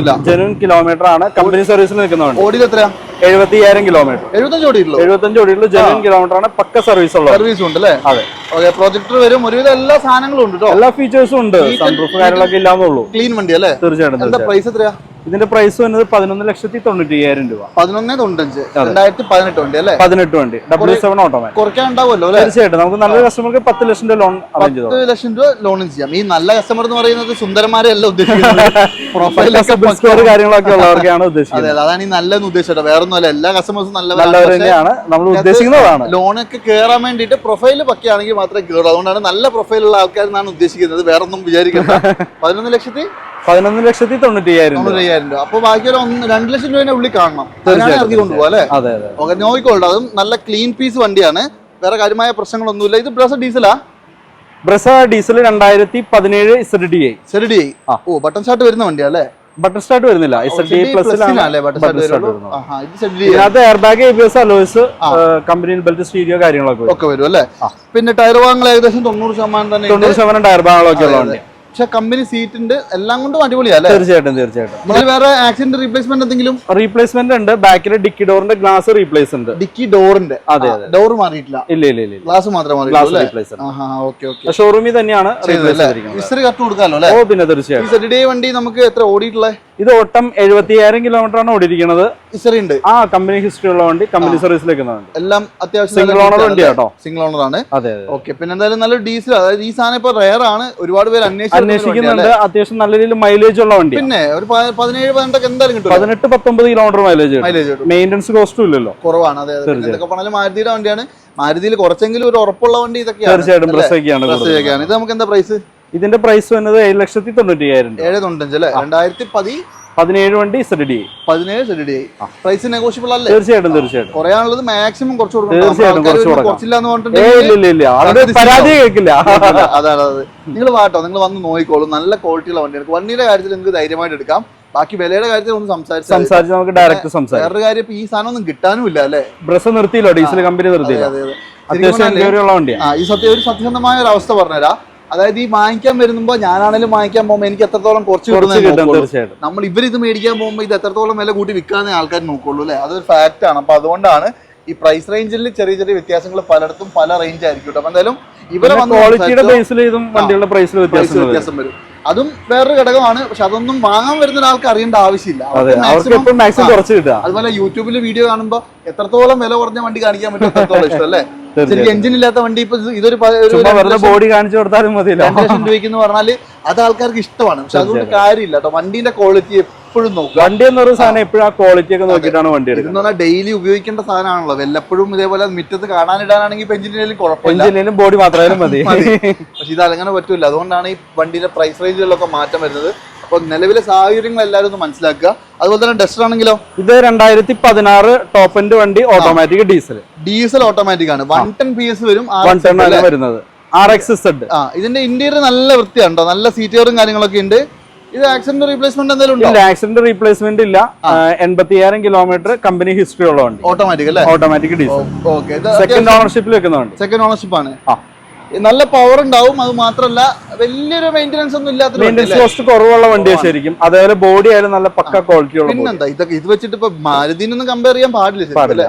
ജെന്യൂൻ കിലോമീറ്റർ ആണ്. കമ്പനി സർവീസിൽ നിൽക്കുന്നതാണ്. ഓടിയത് എത്രയാ? 75,000 കിലോമീറ്റർ. 75 ഓടിയിട്ടുള്ളൂ. ജെന്യൂൻ കിലോമീറ്റർ ആണ്. പക്ക സർവീസ് ഉണ്ട് അല്ലേ? അതെ. ഓക്കെ. പ്രൊജക്ടർ വരും. ഒരുവിധം എല്ലാ സാധനങ്ങളും ഉണ്ട് കേട്ടോ. എല്ലാ ഫീച്ചേഴ്സും ഉണ്ട്. സൺറൂഫ് കാര്യങ്ങളൊക്കെ ഇല്ലാന്നുള്ളൂ. ക്ലീൻ വണ്ടി അല്ലേ? തീർച്ചയായിട്ടും. എന്താ പ്രൈസ് എത്രയാ? ഇതിന്റെ പ്രൈസ് വന്നത് 11,90,000 രൂപ. 1195. 2018 വണ്ടി അല്ലേ? 18 വണ്ടി. W7 automatic. കുറയ്ക്കാൻ ഉണ്ടാവുമല്ലോ അല്ലേ? തീർച്ചയായിട്ടും. നമുക്ക് നല്ല കസ്റ്റമർക്ക് 10 ലക്ഷം രൂപ ലോൺ അറേഞ്ച് ചെയ്തു. 10 ലക്ഷം രൂപ ലോണും ചെയ്യാം. ഈ നല്ല കസ്റ്റമർ എന്ന് പറയുന്നത് സുന്ദരന്മാരെ അല്ല ഉദ്ദേശിക്കുന്നത്. പ്രൊഫൈലൊക്കെ കാര്യങ്ങളൊക്കെ ഉള്ളവർക്കാണ് ഉദ്ദേശിക്കുന്നത്. അതെ, അതാണ് ഈ നല്ലതെന്ന് ഉദ്ദേശിച്ചത്. വേറെ ഒന്നുമല്ല. എല്ലാ കസ്റ്റമേഴ്സും നല്ലവർ തന്നെയാണ് നമ്മൾ ഉദ്ദേശിക്കുന്നതാണ്. ലോണൊക്കെ കയറാൻ വേണ്ടിയിട്ട് പ്രൊഫൈൽ പക്കയാണെങ്കിൽ മാത്രമേ കയറൂ. അതുകൊണ്ടാണ് നല്ല പ്രൊഫൈലുള്ള ആൾക്കാരെന്നാണ് ഉദ്ദേശിക്കുന്നത്. വേറെ ഒന്നും വിചാരിക്കണ്ട. 11,90,000 രൂപ. അപ്പൊ ബാക്കി ഒരു 2 ലക്ഷം രൂപ ഉള്ളിൽ കാണണം. ഇറക്കി കൊണ്ടുപോകാം അല്ലേ? ഓക്കെ. നോക്കിക്കോളൂ. അതും നല്ല ക്ലീൻ പീസ് വണ്ടിയാണ്. വേറെ കാര്യമായ പ്രശ്നങ്ങളൊന്നുമില്ല. ഇത് ബ്രസ ഡീസലാ? Brezza diesel 2017 ZDI. ഓ, ബട്ടൺ ഷാട്ട് വരുന്ന വണ്ടിയാ അല്ലേ? ബട്ടൺ സ്റ്റാർട്ട് വരുന്നില്ല. ZDI പ്ലസിലാണ് ബട്ടൺ സ്റ്റാർട്ട് വരുന്നത്. അത് air bag, ABS, alloys, company inbuilt stereo കാര്യങ്ങളൊക്കെ വരും അല്ലേ? പിന്നെ ടയർ ഭാഗങ്ങൾ ഏകദേശം 90% തന്നെ. 90% ടയർ ഭാഗങ്ങളൊക്കെ ഉള്ള വണ്ടി. പക്ഷെ കമ്പനി സീറ്റ് ഉണ്ട്. എല്ലാം കൊണ്ടും അടിപൊളിയല്ലേ? തീർച്ചയായിട്ടും. വേറെ ആക്സിഡന്റ് റീപ്ലേസ്മെന്റ് എന്തെങ്കിലും? റീപ്ലേസ്മെന്റ് ഉണ്ട്. ബാക്കിലെ ഡിക്കി ഡോറിന്റെ ഗ്ലാസ് റീപ്ലേസ് ഉണ്ട്. ഡിക്കി ഡോറിന്റെ? അതെ. ഡോർ മാറിയിട്ടില്ല? ഇല്ല. ഗ്ലാസ് മാത്രമേ ഷോറൂമിൽ തന്നെയാണ്. ഹിസ്റ്ററി കറക്റ്റ് കൊടുക്കാമല്ലോ അല്ലേ? ഓ, പിന്നെ തീർച്ചയായും. ZDI വണ്ടി നമുക്ക് എത്ര ഓടിയിട്ടുള്ളത്? ഇത് ഓട്ടം 70,000 കിലോമീറ്റർ ആണ് ഓടിയിരിക്കുന്നത്. ഹിസ്റ്ററി ഉണ്ട്. കമ്പനി ഹിസ്റ്ററി ഉള്ള വണ്ടി, കമ്പനി സർവീസിലേക്ക് എല്ലാം അത്യാവശ്യം സിംഗിൾ ഓണർ വണ്ടിയാട്ടോ. സിംഗിൾ ഓണർ ആണ്. അതെ. ഓക്കെ. പിന്നെ എന്തായാലും നല്ല ഡീസൽ. അതായത് ഈ സാധനം ഇപ്പൊ റയർ ആണ്. ഒരുപാട് പേര് അന്വേഷിക്കുന്നുണ്ട്. അത്യാവശ്യം നല്ല രീതിയിൽ മൈലേജ് ഉള്ള വണ്ടി. പിന്നെ ഒരു 17-18 എന്തായാലും കിട്ടും. 18-19 കിലോമീറ്റർ മൈലേജ്. മെയിൻ്റെനൻസ് കോസ്റ്റും ഇല്ലല്ലോ, കുറവാണ്. അതെ. എന്തൊക്കെ പറഞ്ഞാലും മാരുതിയുടെ വണ്ടിയാണ്. മാരുതിയിൽ കുറച്ചെങ്കിലും ഒരു ഉറപ്പുള്ള വണ്ടി ഇതൊക്കെയാണ്. തീർച്ചയായിട്ടും. ബ്രസൊക്കെയാണ്. ഇത് നമുക്ക് എന്താ പ്രൈസ്? ഇതിന്റെ പ്രൈസ് വന്നത് 7,90,000. 795 അല്ലേ? 2017 വണ്ടി ZDI. 17 ZDI. പ്രൈസ് നെഗോഷ്യബിൾ അല്ലേ? തീർച്ചയായിട്ടും. കുറയാനുള്ളത് മാക്സിമം കുറച്ച് കൊടുക്കണം. പരാതി കേൾക്കില്ല. അതാണ്. നിങ്ങൾ വാട്ടോ, നിങ്ങൾ വന്ന് നോക്കിക്കോളൂ. നല്ല ക്വാളിറ്റിയുള്ള വണ്ടിയാണ്. വണ്ടിയുടെ കാര്യത്തിൽ നിങ്ങൾക്ക് ധൈര്യമായിട്ട് എടുക്കാം. ബാക്കി വിലയുടെ കാര്യത്തിൽ ഒന്ന് സംസാരിച്ച് നമുക്ക് ഡയറക്റ്റ് സംസാരിക്കാം. വേറൊരു കാര്യം, ഇപ്പൊ ഈ സാധനം ഒന്നും കിട്ടാനും ഇല്ല അല്ലേ? ബ്രസ് നിർത്തിയില്ലോ, ഡീസൽ കമ്പനി നിർത്തിയില്ല. ഈ സത്യസന്ധമായ ഒരു അവസ്ഥ പറഞ്ഞുതരാം. അതായത് ഈ വാങ്ങിക്കാൻ വരുമ്പോ ഞാനാണെങ്കിലും വാങ്ങിക്കാൻ പോകുമ്പോൾ എനിക്ക് എത്രത്തോളം കുറച്ച് കിട്ടുന്നത്, നമ്മൾ ഇവരിത് മേടിക്കാൻ പോകുമ്പോൾ ഇത് എത്രത്തോളം വില കൂട്ടി വിൽക്കാന്നേ ആൾക്കാർ നോക്കുള്ളൂ അല്ലെ? അതൊരു ഫാക്ട് ആണ്. അപ്പൊ അതുകൊണ്ടാണ് ഈ പ്രൈസ് റേഞ്ചിൽ ചെറിയ ചെറിയ വ്യത്യാസങ്ങൾ പലയിടത്തും പല റേഞ്ച് ആയിരിക്കും. അപ്പൊ എന്തായാലും ഇവരെ വണ്ടികളുടെ പ്രൈസിൽ വ്യത്യാസം വരും. അതും വേറൊരു ഘടകമാണ്. പക്ഷെ അതൊന്നും വാങ്ങാൻ വരുന്ന ഒരാൾക്ക് അറിയേണ്ട ആവശ്യമില്ല. അതുപോലെ യൂട്യൂബിൽ വീഡിയോ കാണുമ്പോൾ എത്രത്തോളം വില കുറഞ്ഞ വണ്ടി കാണിക്കാൻ പറ്റും എത്രത്തോളം ഇഷ്ടം അല്ലേ? ശരിക്കും എഞ്ചിൻ ഇല്ലാത്ത വണ്ടി ഇപ്പൊ ഇതൊരു ബോഡി കാണിച്ചു കൊടുത്താലും മതി. 2 ലക്ഷം രൂപയ്ക്ക് എന്ന് പറഞ്ഞാല് അത് ആൾക്കാർക്ക് ഇഷ്ടമാണ്. പക്ഷെ അതുകൊണ്ട് കാര്യമില്ല കേട്ടോ. വണ്ടിന്റെ ക്വാളിറ്റി എപ്പോഴും നോക്കുക. വണ്ടി എന്ന് പറയുന്ന സാധനം എപ്പോഴും ആ ക്വാളിറ്റി ഒക്കെ നോക്കിയിട്ടാണ് വണ്ടി എടുക്കുന്നത്. ഇതെന്ന് പറഞ്ഞാൽ ഡെയിലി ഉപയോഗിക്കേണ്ട സാധനമാണല്ലോ. വല്ലപ്പോഴും ഇതേപോലെ മുറ്റത്ത് കാണാനിടാനാണെങ്കിൽ എഞ്ചിനീയറിംഗ് കുഴപ്പമില്ല, എഞ്ചിനും ബോഡി മാത്രമായാലും മതി. പക്ഷെ ഇത് അങ്ങനെ പറ്റൂല. അതുകൊണ്ടാണ് ഈ വണ്ടിയുടെ പ്രൈസ് റേഞ്ചുകളിലൊക്കെ മാറ്റം വരുന്നത്. അപ്പൊ നിലവിലെ സാഹചര്യങ്ങൾ എല്ലാവരും ഒന്ന് മനസ്സിലാക്കുക. അതുപോലെ തന്നെ ഡസ്റ്റർ ആണെങ്കിലോ ഇത് 2016 ടോപ്പ് എൻഡ് വണ്ടി, ഓട്ടോമാറ്റിക് ഡീസൽ ഓട്ടോമാറ്റിക് ആണ്. 110 PS വരും, 110 വരുന്നത് RXZ. ഇതിന്റെ ഇന്റീരിയർ നല്ല വൃത്തിയാണോ, നല്ല സീറ്റുകളും കാര്യങ്ങളൊക്കെ ഉണ്ട്. ഇത് ആക്സിഡന്റ് റീപ്ലേസ്മെന്റ് എന്തെങ്കിലും ഉണ്ടോ? ആക്സിഡന്റ് റീപ്ലേസ്മെന്റ് ഇല്ല. 85,000 കിലോമീറ്റർ കമ്പനി ഹിസ്റ്ററി ഉള്ള വണ്ടി, ഓട്ടോമാറ്റിക് അല്ലേ? Automatic diesel. സെക്കൻഡ് ഓണർഷിപ്പിൽ വെക്കുന്ന വണ്ടി. സെക്കൻഡ് ഓണർഷിപ്പ് ആണ്. നല്ല പവർ ഉണ്ടാവും. അത് മാത്രമല്ല വലിയൊരു മെയിൻ്റെനൻസ് ഒന്നും ഇല്ലാത്ത, മെയിൻ്റെനൻസ് കോസ്റ്റ് കുറവുള്ള വണ്ടിയാണ് ശരിക്കും. അതേപോലെ ബോഡി ആയാലും നല്ല പക്ക ക്വാളിറ്റി ഉള്ള. പിന്നെന്താ ഇതൊക്കെ ഇത് വെച്ചിട്ട് ഇപ്പൊ മാരുതിനൊന്നും കമ്പയർ ചെയ്യാൻ പാടില്ല.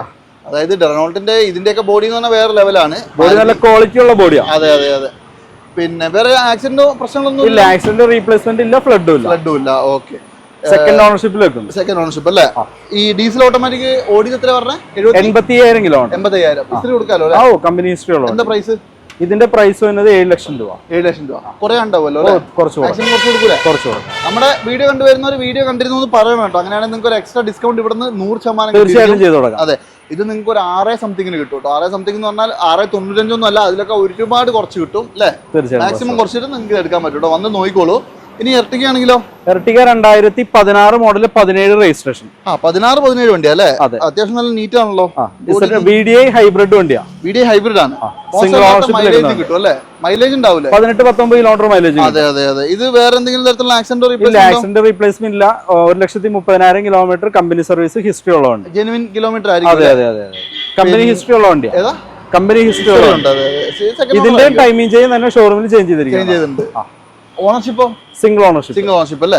അതായത് ഡെറനോൾട്ടിന്റെ ഇതിന്റെയൊക്കെ ബോഡി എന്ന് പറഞ്ഞാൽ വേറെ ലെവലാണ്. ബോഡി നല്ല ക്വാളിറ്റി ഉള്ള ബോഡിയാണ്. അതെ അതെ അതെ. പിന്നെ വേറെ ആക്സിഡന്റോ പ്രശ്നങ്ങളൊന്നും ഇല്ല. ആക്സിഡന്റ് റീപ്ലേസ്മെന്റ് ഇല്ല, ഫ്ലഡും ഇല്ല. ഓക്കെ. സെക്കൻഡ് ഓണർഷിപ്പിൽ വെക്കുന്നു. സെക്കൻഡ് ഓണർഷിപ്പ് അല്ലേ? ഈ ഡീസൽ ഓട്ടോമാറ്റിക് ഓടി എത്ര പറഞ്ഞേ? 85,000 കിലോമീറ്റർ. 80,000 ഹിസ്റ്ററി കൊടുക്കാലോ? കമ്പനി ഹിസ്റ്ററി ഉള്ള. എന്താ പ്രൈസ്? ഇതിന്റെ പ്രൈസ് വരുന്നത് 7 ലക്ഷം രൂപ. 7 ലക്ഷം രൂപ കുറെ ഉണ്ടാവുമല്ലോ. കുറച്ച് നമ്മുടെ വീഡിയോ കണ്ടുവരുന്നവർ വീഡിയോ കണ്ടിരുന്നു എന്ന് പറയണം കേട്ടോ. അങ്ങനെയാണെങ്കിൽ നിങ്ങൾക്ക് ഒരു എക്സ്ട്രാ ഡിസ്കൗണ്ട് ഇവിടുന്ന് 100% തീർച്ചയായിട്ടും ചെയ്ത് കൊടുക്കാം. അതെ, ഇത് നിങ്ങൾക്ക് ഒരു 6 സംതിങ്ങിന് കിട്ടും കേട്ടോ. 6 സംതിങ് എന്ന് പറഞ്ഞാൽ 6.95 ഒന്നും അല്ല, അതിലൊക്കെ ഒരുപാട് കുറച്ച് കിട്ടും അല്ലേ? മാക്സിമം കുറച്ചിട്ട് നിങ്ങൾക്ക് എടുക്കാൻ പറ്റും കേട്ടോ. വന്ന് നോക്കിക്കോളൂ. ഇനി എർട്ടിക ആണെങ്കിലോ? Ertiga 2016 model, 17 registration. 16-17 വണ്ടിയാ അല്ലേ? അത്യാവശ്യം നല്ല നീറ്റ് ആണല്ലോ. VDI ഹൈബ്രിഡ് വണ്ടിയാ. VDI ഹൈബ്രിഡ് ആണ്. മൈലേജ് കിട്ടും അല്ലേ? മൈലേജ് ഉണ്ടാവില്ലേ? 18-19 കിലോമീറ്റർ മൈലേജ്. അതെ അതെ അതെ. ഇത് വേറെ എന്തെങ്കിലും തരത്തിലുള്ള ആക്സിഡന്റ് റീപ്ലേസ്മെന്റ് ഇല്ല. 1,30,000 കിലോമീറ്റർ കമ്പനി സർവീസ് ഹിസ്റ്ററി ഉള്ള വണ്ടി. ജെനുവിൻ കിലോമീറ്റർ ആയിരിക്കും. അതെ അതെ അതെ. കമ്പനി ഹിസ്റ്ററി ഉള്ള വണ്ടിയാ. ഏതാ? കമ്പനി ഹിസ്റ്ററി ഉള്ള വണ്ടി. ഇതിന്റെ ടൈമിംഗ് ചെയ്ത് തന്നെ ഷോറൂമിൽ ചേഞ്ച് ചെയ്തിട്ടുണ്ട്. ഓണർഷിപ്പോ? സിംഗിൾ ഓണർഷിപ്പ് അല്ലേ?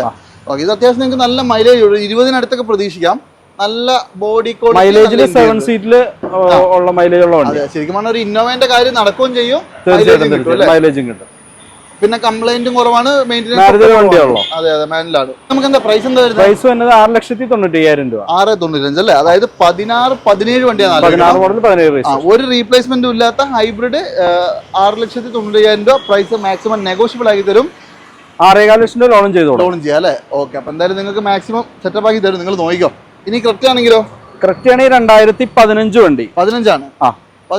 ഓക്കെ. ഇത് അത്യാവശ്യം നിങ്ങൾക്ക് നല്ല മൈലേജ് 20-അടുത്തൊക്കെ പ്രതീക്ഷിക്കാം. നല്ല ബോഡി മൈലേജിൽ 7 സീറ്റില് ഉള്ള മൈലേജ് ഉള്ള വണ്ടി. ശരിക്കും പറഞ്ഞാൽ ഒരു ഇന്നോവയുടെ കാര്യം നടക്കുകയും ചെയ്യും, മൈലേജും കിട്ടും. പിന്നെ കംപ്ലൈന്റും കുറവാണ്, മെയിൻ്റെനൻസ്. അതെ അതെ, മാനുവലാണ്. നമുക്ക് എന്താ പ്രൈസ് എന്താ വരുന്നത്? പ്രൈസ് വരുന്നത് 6,95,000 രൂപ. 6.95 അല്ലേ? അതായത് 16-17 വണ്ടിയാണ്. 16 മോഡൽ 17. ഒരു റീപ്ലേസ്മെന്റും ഇല്ലാത്ത ഹൈബ്രിഡ് 6,95,000 രൂപ. പ്രൈസ് മാക്സിമം നെഗോഷ്യബിൾ ആക്കി തരും. 6.25 ലക്ഷം രൂപ ലോണും ചെയ്യാം അല്ലേ? ഓക്കെ. അപ്പൊ എന്തായാലും നിങ്ങൾക്ക് മാക്സിമം സെറ്റപ്പ് ആക്കി തരും. നിങ്ങൾ നോക്കിക്കോ. ഇനി ക്രെറ്റ ആണെങ്കിലോ? ക്രെറ്റ ആണെങ്കിൽ 2015 വണ്ടി. 15 ആണ്.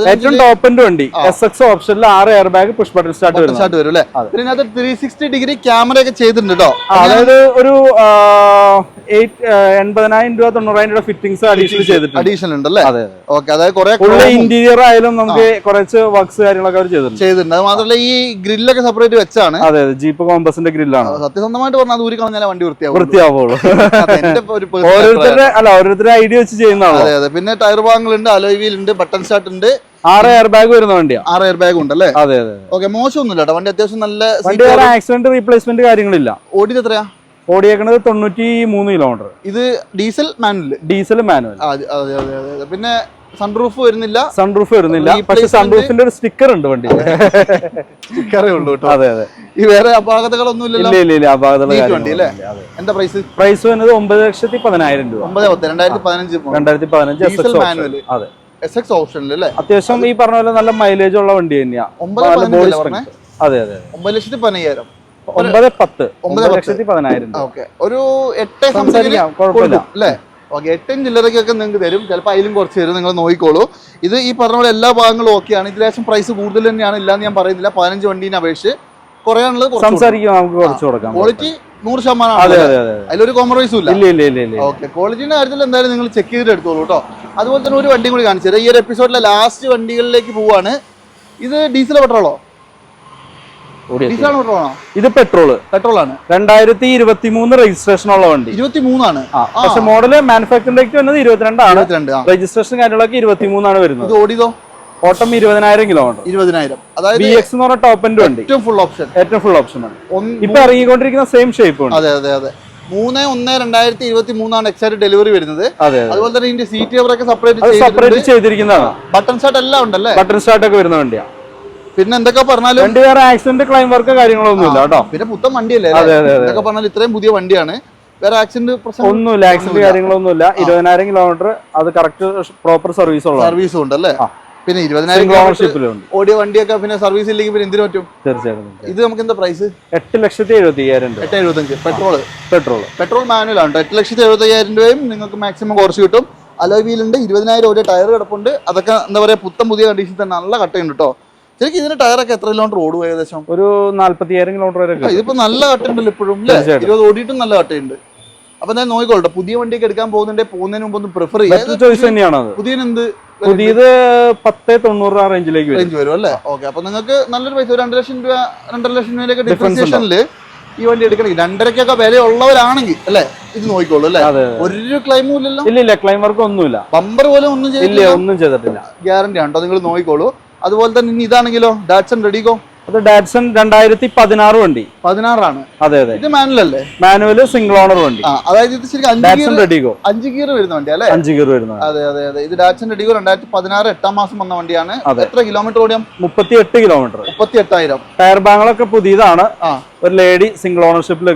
ഏറ്റവും ടോപ്പ് എൻഡ് വണ്ടി. SX ഓപ്ഷനിൽ 6 air bag, push button start വരും അല്ലേ? പിന്നെ അതിനകത്ത് 360 ഡിഗ്രി ക്യാമറ ഒക്കെ ചെയ്തിട്ടുണ്ട് കേട്ടോ. അതായത് ഒരു 80,000 രൂപ 90,000 രൂപ ഫിറ്റിംഗ്സ് അഡീഷണൽ ഉണ്ട് അല്ലേ? ഓക്കെ. അതായത് കുറെ ഇന്റീരിയർ ആയാലും നമുക്ക് കുറച്ച് വർക്ക്സ് കാര്യങ്ങളൊക്കെ അവർ ചെയ്തിട്ടുണ്ട്. അത് മാത്രമല്ല ഈ ഗ്രില്ലൊക്കെ സെപ്പറേറ്റ് വെച്ചാണ്. അതെ അതെ. ജീപ്പ് കോമ്പസിന്റെ ഗ്രില്ലാണ്. സത്യസന്ധമായിട്ട് പറഞ്ഞാൽ അത് ഊരി കളഞ്ഞാൽ വണ്ടി വൃത്തിയാവുള്ളൂ. ഓരോരുത്തരുടെ ഐഡിയ വെച്ച് ചെയ്യുന്നതാണ്. അതെ അതെ. പിന്നെ ടയർ ഭാഗങ്ങളുണ്ട്, അലോയ് വീൽ ഉണ്ട്, ബട്ടൺ സ്റ്റാർട്ട് ഉണ്ട്, 6 എയർ ബാഗ് വരുന്ന വണ്ടിയാണ്. 6 എയർ ബാഗ് ഉണ്ട് അല്ലേ? അതെ അതെ. ഓക്കെ. മോശമൊന്നുമില്ല കേട്ടോ. വണ്ടി അത്യാവശ്യം നല്ല. ആക്സിഡന്റ് റീപ്ലേസ്മെന്റ് കാര്യങ്ങളില്ല. ഓടിയത് എത്രയാ? ഓടിയേക്കണത് 93 കിലോമീറ്റർ. ഇത് ഡീസൽ മാനുവൽ. അതെ അതെ അതെ. പിന്നെ സൺറൂഫ് വരുന്നില്ല. പക്ഷെ സൺറൂഫിന്റെ ഒരു സ്റ്റിക്കർ ഉണ്ട് വണ്ടി. സ്റ്റിക്കറേ ഉള്ളൂ കേട്ടോ. അതെ അതെ. ഈ വേറെ അപാകതകളൊന്നും ഇല്ലല്ലോ? ഇല്ല. വണ്ടി അല്ലേ? എന്താ പ്രൈസ് വരുന്നത് 9,10,000 രൂപ. 2015 ഡീസൽ മാനുവൽ. അതെ. SX ഓപ്ഷനിൽ അല്ലേ? അത്യാവശ്യം ഈ പറഞ്ഞ പോലെ നല്ല മൈലേജ് ഉള്ള വണ്ടി തന്നെയാ. 9,15,000. അതെ അതെ. 9,15,000. 9,10,000. ഓക്കെ. ഒരു 8 അല്ലേ? ഓക്കെ. 8 ചില്ലറയ്ക്കൊക്കെ നിങ്ങൾക്ക് തരും. ചിലപ്പോൾ അതിലും കുറച്ച് തരും. നിങ്ങൾ നോക്കിക്കോളൂ. ഇത് ഈ പറഞ്ഞ പോലെ എല്ലാ ഭാഗങ്ങളും ഓക്കെയാണ്. ഇതിലേശം പ്രൈസ് കൂടുതൽ തന്നെയാണ്, ഇല്ലാന്ന് ഞാൻ പറയുന്നില്ല. 15 വണ്ടീനെ അപേക്ഷിച്ച് കുറയാനുള്ളത് സംസാരിക്കും, നമുക്ക് കുറച്ച് കൊടുക്കാം. ക്വാളിറ്റി 100%. അതിലൊരു കോംപ്രമൈസും ഇല്ല. ഓക്കെ. ക്വാളിറ്റിന്റെ കാര്യത്തിൽ എന്തായാലും നിങ്ങൾ ചെക്ക് ചെയ്തിട്ട് എടുത്തോളൂ കേട്ടോ. അതുപോലെ തന്നെ ഒരു വണ്ടിയും കൂടി കാണിച്ചു തരാം. ഈ ഒരു എപ്പിസോഡിലെ ലാസ്റ്റ് വണ്ടികളിലേക്ക് പോവാണ്. ഇത് ഡീസൽ പെട്രോളോ? ഇത് പെട്രോൾ ആണ്. 2023 രജിസ്ട്രേഷൻ ഉള്ള വണ്ടി. 23 ആണ്. പക്ഷെ മോഡല് മാനുഫാക്ചറിംഗ് ഡേറ്റ് വരുന്നത് 22 ആണ്. രജിസ്ട്രേഷൻ കാര്യങ്ങളൊക്കെ 23 ആണ് വരുന്നത്. ഓടിയതോ? ഓട്ടം 20,000 കിലോമീറ്റർ. 20,000. അതായത് BX എന്ന് പറഞ്ഞ ടോപ്പ് എൻഡ് വണ്ടി. ഏറ്റവും ഫുൾ ഓപ്ഷൻ ആണ്. ഇപ്പൊ ഇറങ്ങിക്കൊണ്ടിരിക്കുന്ന സെയിം ഷേപ്പ് ഉണ്ട്. അതെ അതെ അതെ. 3/1/2023 ആണ് എക്സാക്ട് ഡെലിവറി വരുന്നത്. അതുപോലെ തന്നെ ഇതിന്റെ സീറ്റ് കവർ ഒക്കെ സെപ്പറേറ്റ് ചെയ്തിരിക്കുന്നതാണ്. ബട്ടൺ സ്റ്റാർട്ട് എല്ലാം ഉണ്ടല്ലേ? ബട്ടൺ സ്റ്റാർട്ട് ഒക്കെ വരുന്ന വണ്ടിയാണ്. പിന്നെ എന്തൊക്കെ പറഞ്ഞാലും വണ്ടി വേറെ ആക്സിഡന്റ് ക്ലൈം വർക്ക് കാര്യങ്ങളൊന്നും ഇല്ല കേട്ടോ. പിന്നെ പുത്തൻ വണ്ടിയല്ലേ? എന്തൊക്കെ പറഞ്ഞാൽ ഇത്രയും പുതിയ വണ്ടിയാണ്. വേറെ ആക്സിഡന്റ് ഒന്നുമില്ല. ആക്സിഡന്റ് കാര്യങ്ങളൊന്നുമില്ല. 20,000 കിലോമീറ്റർ. അത് കറക്റ്റ് പ്രോപ്പർ സർവീസും ഉണ്ടല്ലേ? പിന്നെ 20,000 ഓടിയ വണ്ടിയൊക്കെ പിന്നെ സർവീസ് ഇല്ലെങ്കിൽ പിന്നെ എന്തിനു പറ്റും? തീർച്ചയായിട്ടും. ഇത് നമുക്ക് എന്താ പ്രൈസ്? 8,75,000. 8,75,000. പെട്രോൾ മാനുവലാണ്. 8,75,000 രൂപയും നിങ്ങൾക്ക് മാക്സിമം കുറച്ച് കിട്ടും. അലോയ് വീലുണ്ട്, 20,000 ഓടിയ ടയർ കിടപ്പുണ്ട്. അതൊക്കെ എന്താ പറയുക, പുത്തൻ പുതിയ കണ്ടീഷൻ തന്നെ നല്ല കട്ടുണ്ട് കേട്ടോ. ശരിക്കും ഇതിന്റെ ടയറൊക്കെ എത്ര കിലോമീറ്റർ ഓടും ഏകദേശം? ഒരു 40,000 കിലോമീറ്റർ വരെ. ഇതിപ്പോ നല്ല കട്ടുണ്ടല്ലോ ഇപ്പോഴും, 20 ഓടിയിട്ടും നല്ല കട്ടുണ്ട്. അപ്പൊ ഞാൻ നോക്കിക്കോട്ടെ, പുതിയ വണ്ടിയൊക്കെ എടുക്കാൻ പോകുന്നതിന് മുമ്പ് ഒന്ന് പ്രിഫർ ചെയ്യാം. ചോയ്സ് തന്നെയാണ്. പുതിയത് 10,90 റേഞ്ചിലേക്ക് വരും അല്ലേ? ഓക്കെ. അപ്പൊ നിങ്ങൾക്ക് നല്ലൊരു പൈസ, 2 ലക്ഷം രൂപ 2.5 ലക്ഷം രൂപയിലൊക്കെ ഡിഫറൻസിയേഷനിൽ ഈ വണ്ടി എടുക്കണമെങ്കിൽ 2.5 വില ഉള്ളവരാണെങ്കിൽ അല്ലേ ഇത് നോക്കിക്കോളൂ അല്ലേ? ഒരു ക്ലൈമും ഇല്ലല്ലോ? ഇല്ല, ക്ലൈം വർക്ക് ഒന്നുമില്ല. ബമ്പർ പോലെ ഒന്നും ചെയ്തിട്ടില്ല. ഗ്യാരണ്ടി ആണോ? നിങ്ങൾ നോക്കിക്കോളൂ. അതുപോലെ തന്നെ ഇനി ഇതാണെങ്കിലോ, ഡാറ്റ്സൺ റെഡിഗോ. അത് ഡാറ്റ്സൺ 2016 വണ്ടി. 16 ആണ്. അതെ. ഇത് മാനുവൽ അല്ലേ? മാനുവൽ സിംഗിൾ ഓണർ വണ്ടി. അതായത് ഇത് ശരിക്കും 5 ഗിയർ വരുന്ന വണ്ടി അല്ലേ? 5 ഗിയർ വരുന്ന. അതെ. ഇത് ഡാറ്റ്സൺ റെഡിഗോ 2016 8 മാസം വന്ന വണ്ടിയാണ്. എത്ര കിലോമീറ്റർ ഓടിയാം? 38 കിലോമീറ്റർ. 38,000. ടയർ ബാങ്കുകളൊക്കെ പുതിയതാണ്. ഒരു ലേഡി സിംഗിൾ ഓണർഷിപ്പിൽ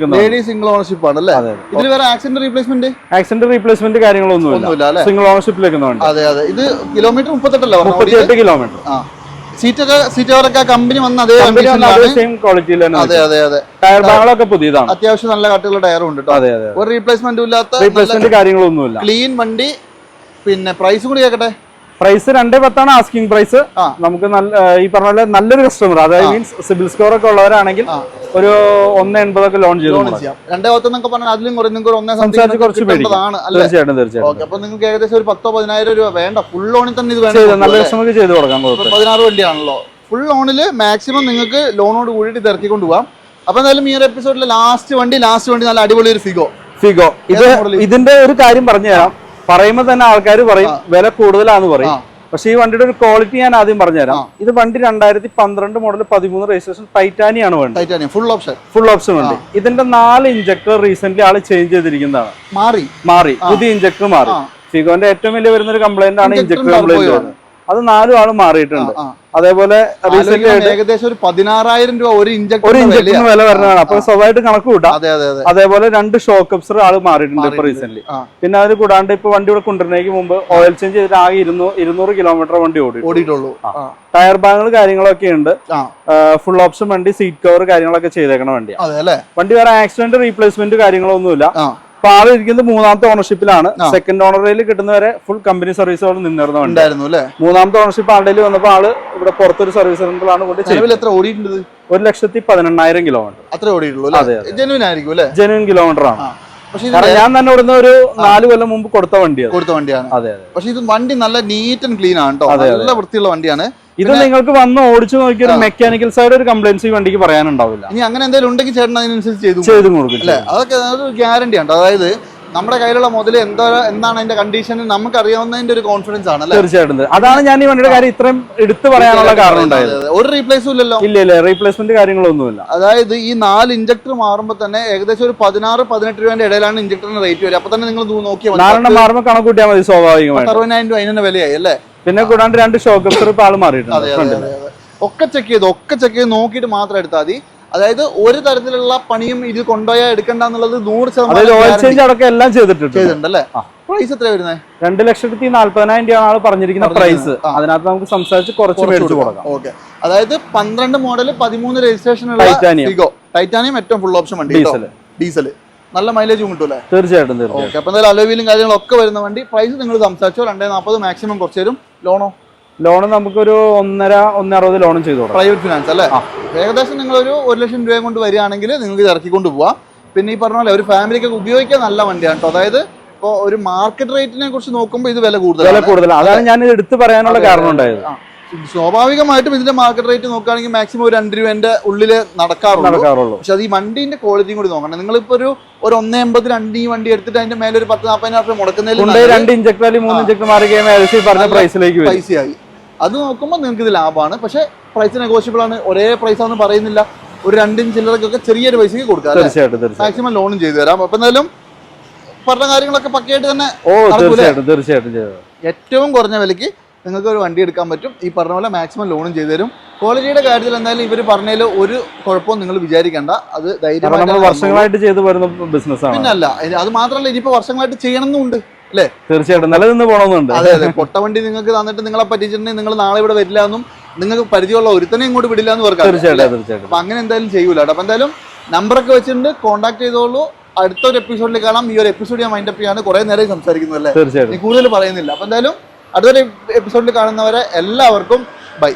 സിംഗിൾ ഓണർഷിപ്പ് ആണ് അല്ലേ? ഇതിൽ വേറെ ആക്സിഡന്റ് റീപ്ലേസ്മെന്റ് കാര്യങ്ങളൊന്നുമില്ല. സിംഗിൾ ഓണർഷിപ്പിൽ അതെ. ഇത് കിലോമീറ്റർ 38 കിലോമീറ്റർ. സീറ്റൊക്കെ കമ്പനി വന്ന അതേ ക്വാളിറ്റിയിൽ. അതെ. ടയർ ബാങ്കുകളൊക്കെ പുതിയതാണ്. അത്യാവശ്യം നല്ല കട്ടിയുള്ള ടയറും ഉണ്ട്. ഒരു റീപ്ലേസ്മെന്റും ഇല്ലാത്ത കാര്യങ്ങളൊന്നുമില്ല. ക്ലീൻ വണ്ടി. പിന്നെ പ്രൈസ് കൂടി കേൾക്കട്ടെ. Price 2.10 asking price. നമുക്ക് ഈ പറഞ്ഞ പോലെ നല്ലൊരു കസ്റ്റമർ, അതായത് മീൻസ് സിബിൽ സ്കോർ ഒക്കെ ഉള്ളവരാണെങ്കിൽ ഒരു 1.80 ലോൺ ചെയ്തു. 2.10 പറഞ്ഞാൽ അതിലും സംസാരിച്ച് കുറച്ച് തീർച്ചയായിട്ടും. അപ്പൊ നിങ്ങൾക്ക് ഏകദേശം ഒരു 10,000-12,000 രൂപ വേണ്ട. ഫുൾ ലോണിൽ തന്നെ ഇത് വേണം. നല്ല കസ്റ്റമർക്ക് ചെയ്ത് കൊടുക്കാം. 16 വണ്ടിയാണല്ലോ. ഫുൾ ലോണില് മാക്സിമം നിങ്ങൾക്ക് ലോണോട് കൂടിയിട്ട് ഇത് ഇറക്കി കൊണ്ടുപോകാം. അപ്പൊ എന്തായാലും ഈ ഒരു എപ്പിസോഡിലെ ലാസ്റ്റ് വണ്ടി നല്ല അടിപൊളി ഒരു ഫിഗോ. ഇതിന്റെ ഒരു കാര്യം പറഞ്ഞുതരാം. പറയുമ്പോ തന്നെ ആൾക്കാർ പറയും വില കൂടുതലാന്ന് പറയും. പക്ഷെ ഈ വണ്ടിയുടെ ഒരു ക്വാളിറ്റി ഞാൻ ആദ്യം പറഞ്ഞുതരാം. ഇത് വണ്ടി 2012 മോഡൽ 13 രജിസ്ട്രേഷൻ ടൈറ്റാനിയാണ് വേണ്ടത്. ഫുൾ ഓപ്ഷൻ വണ്ടി. ഇതിന്റെ 4 ഇഞ്ചക്ടർ റീസെന്റ് ആള് ചേഞ്ച് ചെയ്തിരിക്കുന്നതാണ്. മാറി പുതിയ ഇഞ്ചക്ടർ മാറി. ഫിഗോന്റെ ഏറ്റവും വലിയ വരുന്ന ഒരു കംപ്ലൈന്റ് ആണ് ഇഞ്ചക്ടർ കംപ്ലൈന്റ്. അത് 4 ആള് മാറിയിട്ടുണ്ട്. അതേപോലെ ഏകദേശം ഒരു 16,000 രൂപ ഒരു ഇഞ്ചക്ടർ വില വരുന്നതാണ്. അപ്പൊ സ്വന്തമായിട്ട് കണക്ക് കൂട്ടാം. അതേപോലെ 2 ഷോക്ക് അബ്സർ ആള് മാറിയിട്ടുണ്ട് ഇപ്പൊ റീസെന്റ്. പിന്നെ അത് കൂടാണ്ട് ഇപ്പൊ വണ്ടി ഇവിടെ കൊണ്ടുവരുന്നതിന് മുമ്പ് ഓയിൽ ചേഞ്ച് ചെയ്തിട്ട് ആകെ 200 കിലോമീറ്റർ വണ്ടി ഓടിയിട്ടുള്ളൂ. ടയർ ബാങ്കുകൾ കാര്യങ്ങളൊക്കെ ഉണ്ട്. ഫുൾ ഓപ്ഷൻ വണ്ടി, സീറ്റ് കവർ കാര്യങ്ങളൊക്കെ ചെയ്തേക്കണ വണ്ടിയാണ്. വണ്ടി വേറെ ആക്സിഡന്റ് റീപ്ലേസ്മെന്റ് കാര്യങ്ങളൊന്നുമില്ല. അപ്പൊ ആള് ഇരിക്കുന്നത് 3ാമത്തെ ഓണർഷിപ്പിലാണ്. സെക്കൻഡ് ഓണറിൽ കിട്ടുന്നവരെ ഫുൾ കമ്പനി സർവീസുകൾ നിന്നിരുന്നു. 3ാമത്തെ ഓണർഷിപ്പ് ആളുടെ വന്നപ്പോ ആള് ഇവിടെ പുറത്തൊരു സർവീസ് സെന്ററിലാണ് കൊണ്ട് എത്ര ഓടിയിട്ടുണ്ട്? 1,18,000 കിലോമീറ്റർ. അത്രേ ഓടിയിട്ടുള്ളൂ. ജെനുവിൻ കിലോമീറ്റർ ആണ്. ഞാൻ തന്നെ ഇവിടുന്ന് ഒരു 4 കൊല്ലം മുമ്പ് കൊടുത്ത വണ്ടിയാണ്. അതെ. പക്ഷെ ഇത് വണ്ടി നല്ല നീറ്റ് ആൻഡ് ക്ലീൻ ആണ് കേട്ടോ. നല്ല വൃത്തിയുള്ള വണ്ടിയാണ്. ഇത് നിങ്ങൾക്ക് വന്ന് ഓടിച്ചു നോക്കിയ ഒരു മെക്കാനിക്കൽ സൈഡ് ഒരു കംപ്ലൈൻസ് ഈ വണ്ടിക്ക് പറയാനുണ്ടാവില്ല. ഇനി അങ്ങനെ എന്തെങ്കിലും ഉണ്ടെങ്കിൽ ചേട്ടൻ അതിനനുസരിച്ച് ചെയ്തു കൊടുക്കും. അല്ലെ? അതൊക്കെ ഒരു ഗ്യാരണ്ടി ആണ്. അതായത് നമ്മുടെ കയ്യിലുള്ള മുതൽ എന്താണ് അതിന്റെ കണ്ടീഷൻ നമുക്ക് അറിയാവുന്നതിന്റെ ഒരു കോൺഫിഡൻസ് ആണ്. തീർച്ചയായിട്ടും. അതാണ് ഞാൻ ഈ വണ്ടിയുടെ കാര്യം ഇത്രയും എടുത്തു പറയാനുള്ള കാരണം ഉണ്ടായത്. ഒരു റീപ്ലേസും ഇല്ലല്ലോ? ഇല്ല, റീപ്ലേസ്മെന്റ് കാര്യങ്ങളൊന്നുമില്ല. അതായത് ഈ 4 ഇഞ്ചക്ടർ മാറുമ്പോൾ തന്നെ ഏകദേശം ഒരു 16-18 രൂപയുടെ ഇടയിലാണ് ഇഞ്ചക്ടറിന് റേറ്റ് വരിക. അപ്പൊ തന്നെ നിങ്ങൾ നോക്കിയാൽ 4 മാറുമ്പോൾ കണക്ക് കൂട്ടിയാൽ മതി. സ്വാഭാവികമായിട്ട് 60,000 രൂപ അതിന് വിലയായി അല്ലേ? പിന്നെ കൂടാണ്ട് 2 ഷോക്ക് അബ്സർ ഇപ്പൊ ആള് മാറിയിട്ടുണ്ട്. ഒക്കെ ചെക്ക് ചെയ്ത് നോക്കിയിട്ട് മാത്രം എടുത്താൽ മതി. അതായത് ഒരു തരത്തിലുള്ള പണിയും ഇത് കൊണ്ടുപോയാൽ എടുക്കണ്ടെന്നുള്ളത് 100% എല്ലാം ചെയ്തിട്ടുണ്ട് അല്ലേ? പ്രൈസ് എത്ര വരുന്നത്? 2,40,40,000 രൂപയാണ് ആള് പറഞ്ഞിരിക്കുന്ന പ്രൈസ്. അതിനകത്ത് നമുക്ക് സംസാരിച്ച് കുറച്ച് മേടിച്ചു കൊടുക്കാം. ഓക്കെ. അതായത് 12 മോഡൽ 13 രജിസ്ട്രേഷൻ ടൈറ്റാനിയം ഏറ്റവും ഫുൾ ഓപ്ഷൻ വണ്ടി. ഡീസൽ നല്ല മൈലേജും കിട്ടൂല്ലേ? തീർച്ചയായിട്ടും. ഓക്കെ. അപ്പൊ എന്തായാലും അലോവീലും കാര്യങ്ങളൊക്കെ വരുന്ന വണ്ടി. പ്രൈസ് നിങ്ങൾ സംസാരിച്ചോ. 2.40 മാക്സിമം കുറച്ച് തരും. ലോണ് നമുക്കൊരു 1.60 ലോണും ചെയ്തു കൊടുക്കാം. പ്രൈവറ്റ് ഫിനാൻസ് അല്ലേ? ഏകദേശം നിങ്ങളൊരു 1 ലക്ഷം രൂപ കൊണ്ട് വരികയാണെങ്കിൽ നിങ്ങൾക്ക് ഇത് ഇറക്കിക്കൊണ്ട് പോവാം. പിന്നെ ഈ പറഞ്ഞ പോലെ ഒരു ഫാമിലിക്കൊക്കെ ഉപയോഗിക്കാൻ നല്ല വണ്ടിയാണ് കേട്ടോ. അതായത് ഇപ്പോൾ ഒരു മാർക്കറ്റ് റേറ്റിനെ കുറിച്ച് നോക്കുമ്പോൾ ഇത് വില കൂടുതലാണ്. അതാണ് ഞാൻ ഇത് എടുത്ത് പറയാനുള്ള കാരണം ഉണ്ടായത്. സ്വാഭാവികമായിട്ടും ഇതിന്റെ മാർക്കറ്റ് റേറ്റ് നോക്കുകയാണെങ്കിൽ മാക്സിമം ഒരു 2 രൂപന്റെ ഉള്ളിൽ നടക്കാറുള്ളൂ. പക്ഷെ അത് ഈ വണ്ടിന്റെ ക്വാളിറ്റിയും കൂടി നോക്കണം. നിങ്ങളിപ്പോ ഒരു 1.80 ഈ വണ്ടി എടുത്തിട്ട് അതിന്റെ മേലെ ഒരു 10-40,000 രൂപ മുടക്കുന്നതിൽ 2 ഇഞ്ചക്ടർ 3 ഇഞ്ചക്ടർ മാറി പൈസയായി. അത് നോക്കുമ്പോൾ നിങ്ങൾക്ക് ഇത് ലാഭമാണ്. പക്ഷെ പ്രൈസ് നെഗോഷ്യബിൾ ആണ്. ഒരേ പ്രൈസ് ആണെന്ന് പറയുന്നില്ല. ഒരു 2 ഇഞ്ച് ചില്ലറക്കൊക്കെ ചെറിയൊരു പൈസക്ക് കൊടുക്കാം. മാക്സിമം ലോണും ചെയ്തു തരാം. അപ്പൊ എന്തായാലും പറഞ്ഞ കാര്യങ്ങളൊക്കെ പക്കയായിട്ട് തന്നെ ഏറ്റവും കുറഞ്ഞ വിലക്ക് നിങ്ങൾക്ക് ഒരു വണ്ടി എടുക്കാൻ പറ്റും. ഈ പറഞ്ഞ പോലെ മാക്സിമം ലോണും ചെയ്തു തരും. ക്വാളിറ്റിയുടെ കാര്യത്തിൽ എന്തായാലും ഇവർ പറഞ്ഞതിൽ ഒരു കുഴപ്പവും നിങ്ങൾ വിചാരിക്കേണ്ട. അത് ധൈര്യമായിട്ട് വർഷങ്ങളായിട്ട് ചെയ്തു വരുന്ന ബിസിനസ്സാണ്. പിന്നെ അല്ല, അത് മാത്രമല്ല ഇനിയിപ്പോൾ വർഷങ്ങളായിട്ട് ചെയ്യണമെന്നുണ്ട് അല്ലേ? തീർച്ചയായിട്ടും നിലനിന്ന് പോകണമെന്നുണ്ട്. അതെ അതെ, പൊട്ട വണ്ടി നിങ്ങൾക്ക് തന്നിട്ട് നിങ്ങളെ പറ്റിച്ചിട്ടുണ്ടെങ്കിൽ നിങ്ങൾ നാളെ ഇവിടെ വരില്ല എന്നും നിങ്ങൾക്ക് പരിചയമുള്ള ഒരുത്തനെ ഇങ്ങോട്ട് വിടില്ല എന്ന് പറയാം. തീർച്ചയായിട്ടും. അപ്പൊ അങ്ങനെ എന്തായാലും ചെയ്യൂല കേട്ടോ. അപ്പൊ എന്തായാലും നമ്പറൊക്കെ വെച്ചിട്ടുണ്ട്, കോൺടാക്ട് ചെയ്തോളൂ. അടുത്തൊരു എപ്പിസോഡിൽ കാണാം. ഈ ഒരു എപ്പിസോഡ് ഞാൻ മൈൻഡ് അപ്പ് ചെയ്യാണ്, കുറെ നേരം സംസാരിക്കുന്നു അല്ലേ? തീർച്ചയായിട്ടും കൂടുതൽ പറയുന്നില്ല. അപ്പൊ എന്തായാലും അടുത്തൊരു എപ്പിസോഡിൽ കാണുന്നവരെ എല്ലാവർക്കും ബൈ.